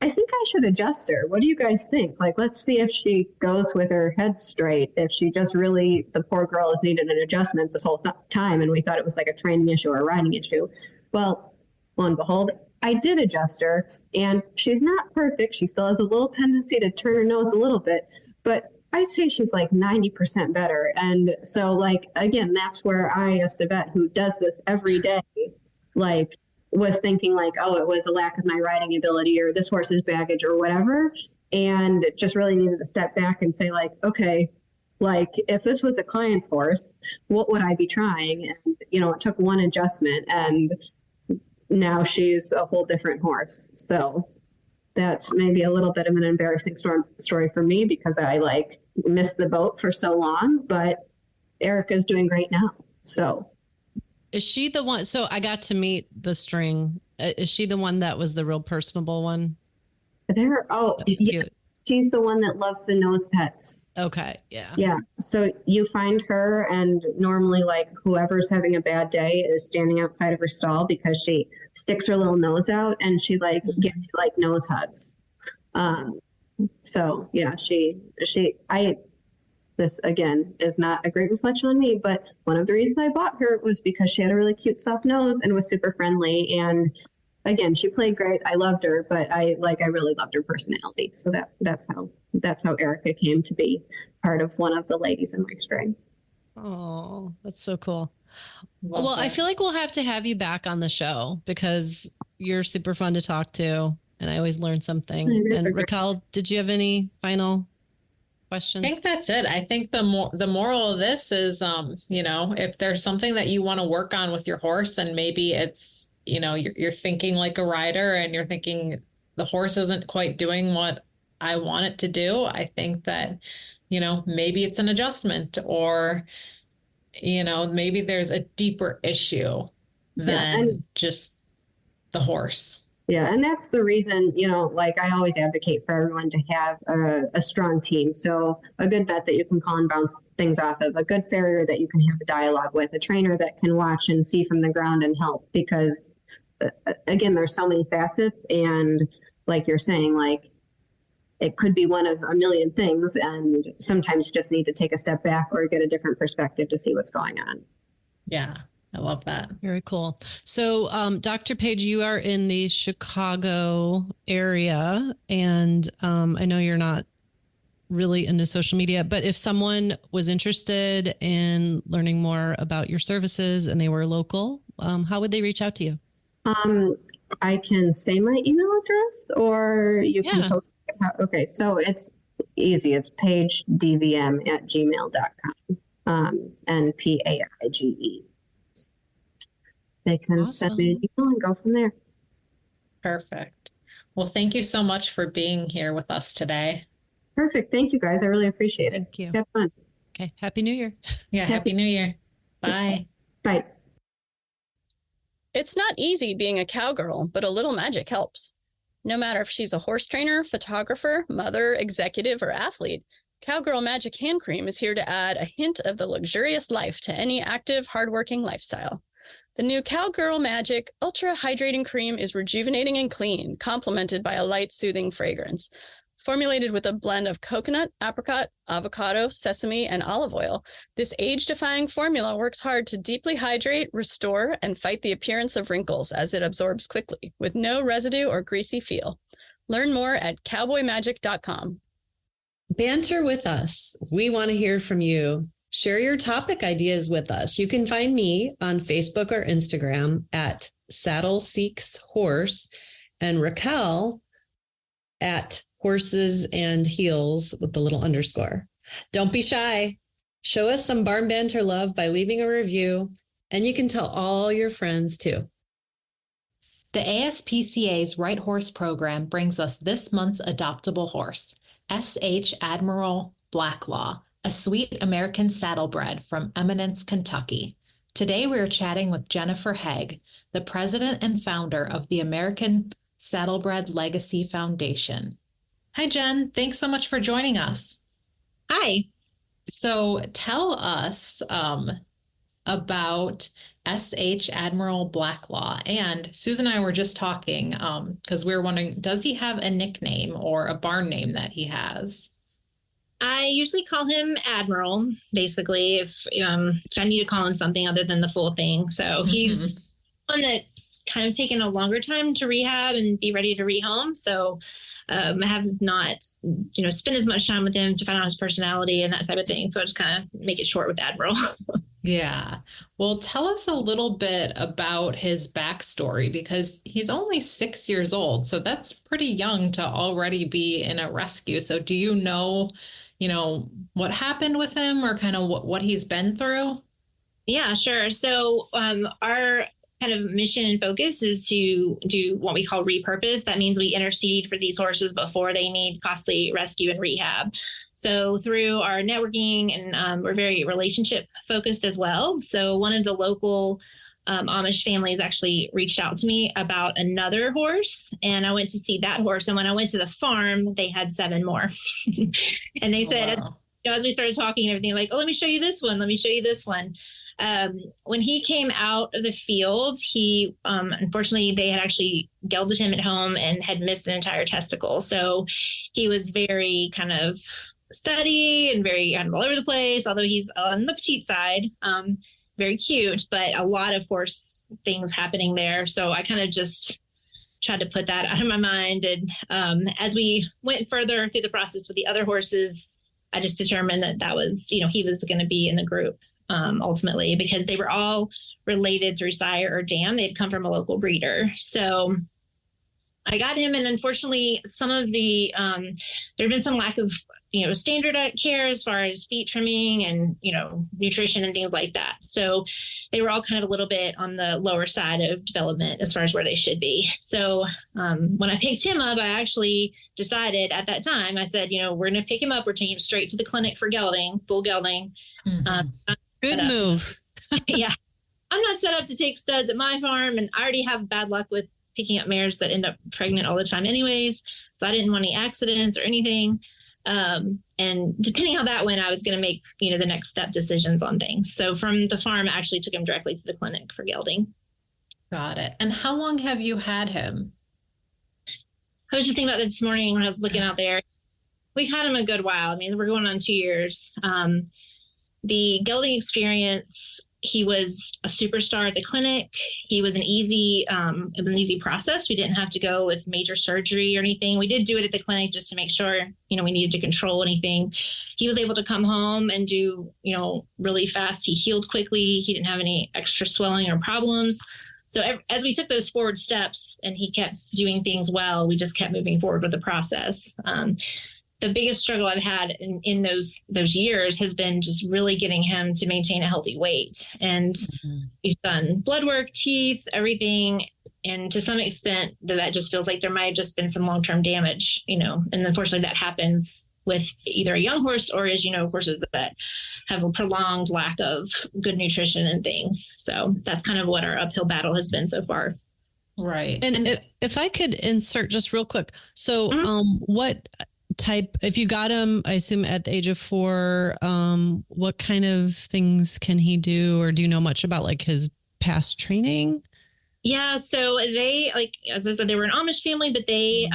I think I should adjust her. What do you guys think? Like, let's see if she goes with her head straight, if she just really, the poor girl has needed an adjustment this whole time. And we thought it was like a training issue or a riding issue. Well, lo and behold, I did adjust her, and she's not perfect. She still has a little tendency to turn her nose a little bit, but I'd say she's like 90% better. And so, like, again, that's where I, as the vet who does this every day, like, was thinking like, oh, it was a lack of my riding ability or this horse's baggage or whatever. And just really needed to step back and say, like, okay, like, if this was a client's horse, what would I be trying? And, you know, it took one adjustment and now she's a whole different horse. So that's maybe a little bit of an embarrassing story for me because I like missed the boat for so long, but Erica's doing great now. So is she the one? So I got to meet the string. Is she the one that was the real personable one? Yeah, cute. She's the one that loves the nose pets. Okay. Yeah. Yeah. So you find her and normally like whoever's having a bad day is standing outside of her stall because she sticks her little nose out and she like gives you like nose hugs. So yeah, this again is not a great reflection on me, but one of the reasons I bought her was because she had a really cute soft nose and was super friendly. And again, she played great. I loved her, but I really loved her personality. So that's how Erica came to be part of one of the ladies in my string. Oh, that's so cool. Well, I feel like we'll have to have you back on the show because you're super fun to talk to and I always learn something. And Raquel, did you have any final questions? I think that's it. I think the moral of this is, you know, if there's something that you want to work on with your horse and maybe it's, you know, you're thinking like a rider and you're thinking the horse isn't quite doing what I want it to do. I think that, you know, maybe it's an adjustment or, you know, maybe there's a deeper issue than just the horse. Yeah. And that's the reason, you know, like I always advocate for everyone to have a strong team. So a good vet that you can call and bounce things off of, a good farrier that you can have a dialogue with, a trainer that can watch and see from the ground and help because again, there's so many facets and like you're saying, like it could be one of a million things. And sometimes you just need to take a step back or get a different perspective to see what's going on. Yeah. I love that. Very cool. So, Dr. Page, you are in the Chicago area, and I know you're not really into social media, but if someone was interested in learning more about your services and they were local, how would they reach out to you? I can say my email address or you can post it. Okay, so it's easy. It's pagedvm@gmail.com and PAIGE. They can send me an email and go from there. Perfect. Well, thank you so much for being here with us today. Perfect. Thank you, guys. I really appreciate it. Thank you. Have fun. Okay. Happy New Year. Yeah. Happy New Year. Bye. Bye. It's not easy being a cowgirl, but a little magic helps. No matter if she's a horse trainer, photographer, mother, executive, or athlete, Cowgirl Magic Hand Cream is here to add a hint of the luxurious life to any active, hardworking lifestyle. The new Cowgirl Magic Ultra Hydrating Cream is rejuvenating and clean, complemented by a light, soothing fragrance. Formulated with a blend of coconut, apricot, avocado, sesame, and olive oil, this age-defying formula works hard to deeply hydrate, restore, and fight the appearance of wrinkles as it absorbs quickly, with no residue or greasy feel. Learn more at cowboymagic.com. Banter with us. We want to hear from you. Share your topic ideas with us. You can find me on Facebook or Instagram at Saddle Seeks Horse and Raquel at Horses and Heels with the little underscore. Don't be shy. Show us some barn banter love by leaving a review, and you can tell all your friends too. The ASPCA's Right Horse program brings us this month's adoptable horse, S.H. Admiral Blacklaw, a sweet American saddlebred from Eminence, Kentucky. Today we are chatting with Jennifer Haig, the president and founder of the American Saddlebred Legacy Foundation. Hi, Jen. Thanks so much for joining us. Hi. So tell us about S.H. Admiral Blacklaw. And Susan and I were just talking because we were wondering, does he have a nickname or a barn name that he has? I usually call him Admiral, basically, if I need to call him something other than the full thing. So he's one that's kind of taken a longer time to rehab and be ready to rehome. So I have not, spent as much time with him to find out his personality and that type of thing. So I just kind of make it short with Admiral. Yeah. Well, tell us a little bit about his backstory because he's only 6 years old. So that's pretty young to already be in a rescue. So do you know, what happened with him or kind of what he's been through? Yeah, sure. So our kind of mission and focus is to do what we call repurpose. That means we intercede for these horses before they need costly rescue and rehab. So through our networking, and we're very relationship focused as well. So one of the local Amish families actually reached out to me about another horse, and I went to see that horse. And when I went to the farm, they had 7 more. And they said, wow. as we started talking and everything, like, oh, let me show you this one. Let me show you this one. When he came out of the field, he, unfortunately, they had actually gelded him at home and had missed an entire testicle. So he was very kind of steady and very kind of all over the place, although he's on the petite side, very cute, but a lot of horse things happening there. So I kind of just tried to put that out of my mind. And as we went further through the process with the other horses, I just determined that was, he was going to be in the group. Ultimately, because they were all related through sire or dam. They'd come from a local breeder. So I got him. And unfortunately, some of the, there'd been some lack of, standard care as far as feet trimming and, nutrition and things like that. So they were all kind of a little bit on the lower side of development as far as where they should be. So when I picked him up, I actually decided at that time, I said, we're going to pick him up. We're taking him straight to the clinic for gelding, full gelding. Mm-hmm. Good move. Yeah. I'm not set up to take studs at my farm, and I already have bad luck with picking up mares that end up pregnant all the time anyways. So I didn't want any accidents or anything. And depending how that went, I was going to make, the next step decisions on things. So from the farm, I actually took him directly to the clinic for gelding. Got it. And how long have you had him? I was just thinking about this morning when I was looking out there. We've had him a good while. I mean, we're going on 2 years. The gelding experience, he was a superstar at the clinic. He was it was an easy process. We didn't have to go with major surgery or anything. We did do it at the clinic just to make sure, we needed to control anything. He was able to come home and do, really fast. He healed quickly. He didn't have any extra swelling or problems. So as we took those forward steps and he kept doing things well, we just kept moving forward with the process. The biggest struggle I've had in those years has been just really getting him to maintain a healthy weight. And we've done blood work, teeth, everything. And to some extent, that just feels like there might have just been some long-term damage, and unfortunately that happens with either a young horse or, as horses that have a prolonged lack of good nutrition and things. So that's kind of what our uphill battle has been so far. Right. And if I could insert just real quick. So what type, if you got him, I assume at the age of 4, what kind of things can he do, or do you know much about like his past training? Yeah. So they, as I said, they were an Amish family, but they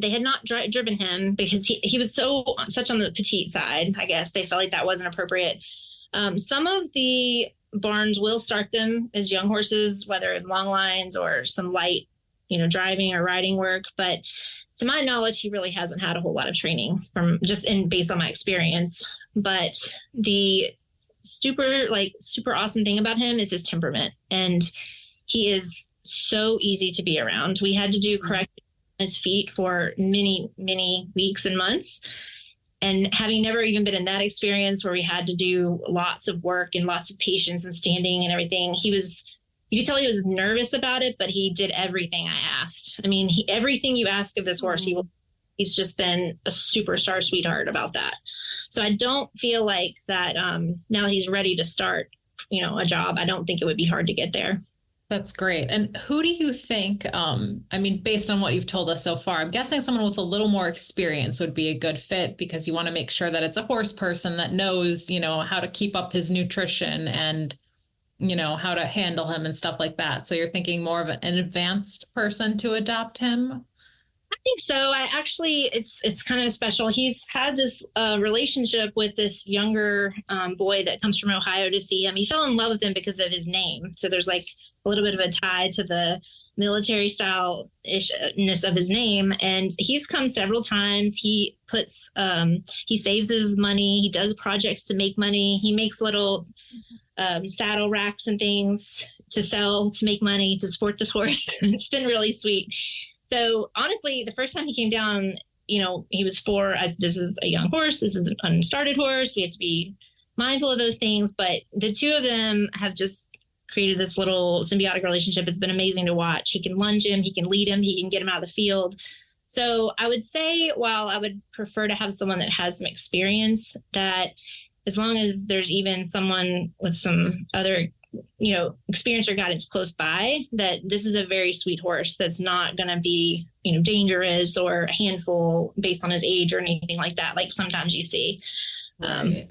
had not driven him because he was such on the petite side. I guess they felt like that wasn't appropriate. Some of the barns will start them as young horses, whether it's long lines or some light, driving or riding work. But to my knowledge, he really hasn't had a whole lot of training based on my experience. But the super awesome thing about him is his temperament. And he is so easy to be around. We had to do correct on his feet for many, many weeks and months. And having never even been in that experience where we had to do lots of work and lots of patience and standing and everything, you could tell he was nervous about it, but he did everything I asked. I mean, everything you ask of this horse, he's just been a superstar sweetheart about that. So I don't feel like that now that he's ready to start, a job, I don't think it would be hard to get there. That's great. And who do you think, based on what you've told us so far, I'm guessing someone with a little more experience would be a good fit because you want to make sure that it's a horse person that knows, how to keep up his nutrition and how to handle him and stuff like that. So you're thinking more of an advanced person to adopt him? I think so. It's kind of special. He's had this relationship with this younger boy that comes from Ohio to see him. He fell in love with him because of his name. So there's like a little bit of a tie to the military style ishness of his name. And he's come several times. He puts, he saves his money. He does projects to make money. He makes little saddle racks and things to sell, to make money, to support this horse. It's been really sweet. So honestly, the first time he came down, he was 4, as this is a young horse. This is an unstarted horse. We have to be mindful of those things. But the two of them have just created this little symbiotic relationship. It's been amazing to watch. He can lunge him, he can lead him, he can get him out of the field. So I would say, while I would prefer to have someone that has some experience, that as long as there's even someone with some other, experience or guidance close by, that this is a very sweet horse that's not going to be, dangerous or a handful based on his age or anything like that. Like sometimes you see. Right.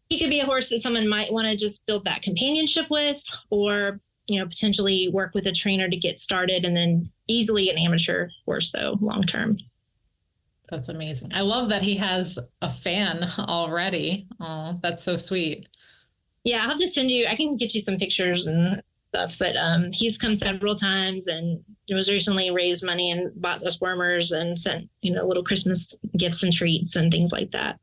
He could be a horse that someone might want to just build that companionship with, or, potentially work with a trainer to get started, and then easily an amateur horse, though, long term. That's amazing. I love that he has a fan already. Oh, that's so sweet. Yeah, I'll have to I can get you some pictures and stuff, but he's come several times and was recently raised money and bought us wormers and sent, little Christmas gifts and treats and things like that.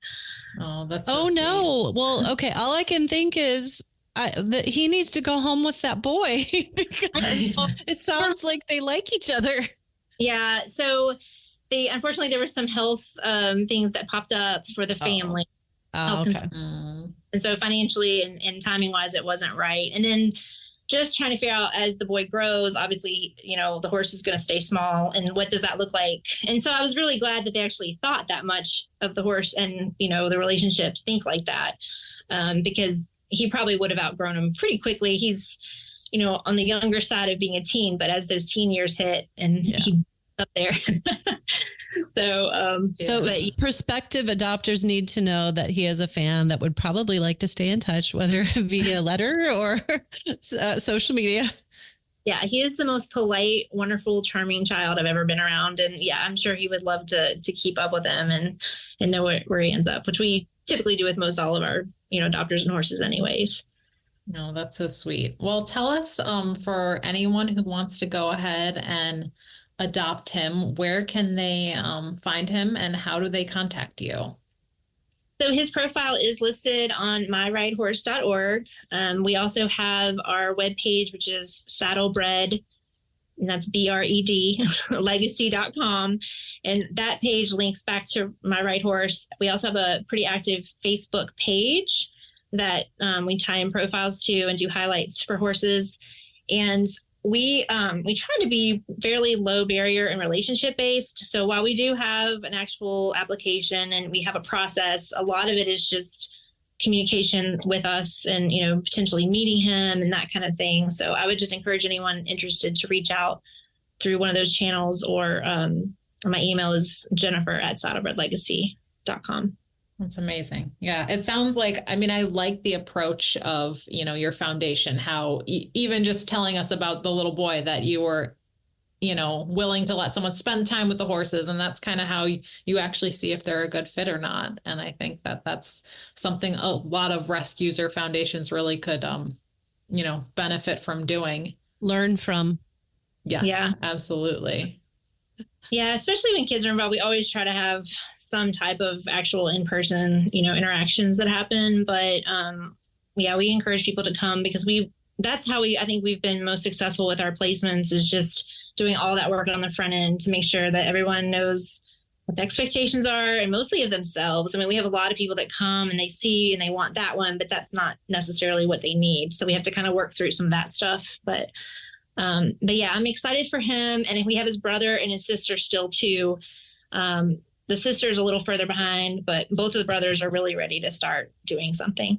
Oh, that's so sweet. No. Well, okay. All I can think is that he needs to go home with that boy because it sounds like they like each other. Yeah. So unfortunately, there were some health things that popped up for the family. Oh, okay. And so financially and timing wise, it wasn't right. And then just trying to figure out, as the boy grows, obviously, the horse is going to stay small, and what does that look like? And so I was really glad that they actually thought that much of the horse and, the relationship to think like that, because he probably would have outgrown him pretty quickly. He's, on the younger side of being a teen, but as those teen years hit and he up there. So prospective adopters need to know that he has a fan that would probably like to stay in touch, whether via letter or social media. Yeah, he is the most polite, wonderful, charming child I've ever been around. And yeah, I'm sure he would love to keep up with him and know where he ends up, which we typically do with most all of our, adopters and horses anyways. No, that's so sweet. Well, tell us, for anyone who wants to go ahead and adopt him, where can they find him, and how do they contact you? So his profile is listed on myridehorse.org. We also have our webpage, which is saddlebred, and that's BRED, legacy.com. And that page links back to My Ride Horse. We also have a pretty active Facebook page that we tie in profiles to and do highlights for horses. And we try to be fairly low barrier and relationship based. So while we do have an actual application and we have a process, a lot of it is just communication with us and, potentially meeting him and that kind of thing. So I would just encourage anyone interested to reach out through one of those channels, or my email is jennifer@saddlebredlegacy.com. That's amazing. Yeah. It sounds like, I like the approach of, your foundation, how even just telling us about the little boy that you were, willing to let someone spend time with the horses. And that's kind of how you actually see if they're a good fit or not. And I think that that's something a lot of rescues or foundations really could, benefit from doing. Learn from. Yes, yeah, absolutely. Yeah, especially when kids are involved, we always try to have some type of actual in-person, interactions that happen. But we encourage people to come because that's how I think we've been most successful with our placements, is just doing all that work on the front end to make sure that everyone knows what the expectations are, and mostly of themselves. We have a lot of people that come and they see and they want that one, but that's not necessarily what they need. So we have to kind of work through some of that stuff. But yeah, I'm excited for him. And we have his brother and his sister still too. The sister is a little further behind, but both of the brothers are really ready to start doing something.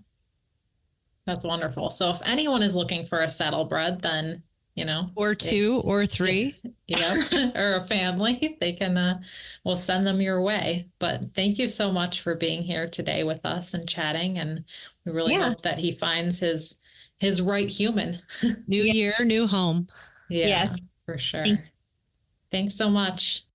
That's wonderful. So if anyone is looking for a saddlebred, then, or 2 or 3, or a family, they can, we'll send them your way. But thank you so much for being here today with us and chatting. And we really hope that he finds his right human. New year, new home. Yeah, yes, for sure. Thanks so much.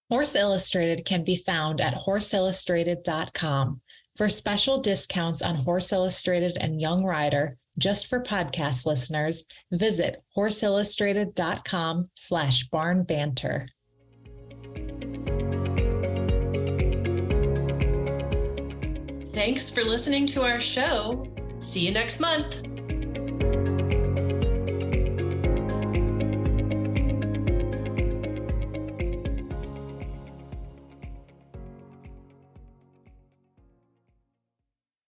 Horse Illustrated can be found at horseillustrated.com. For special discounts on Horse Illustrated and Young Rider, Just for podcast listeners, visit horseillustrated.com/barnbanter. Thanks for listening to our show. See you next month.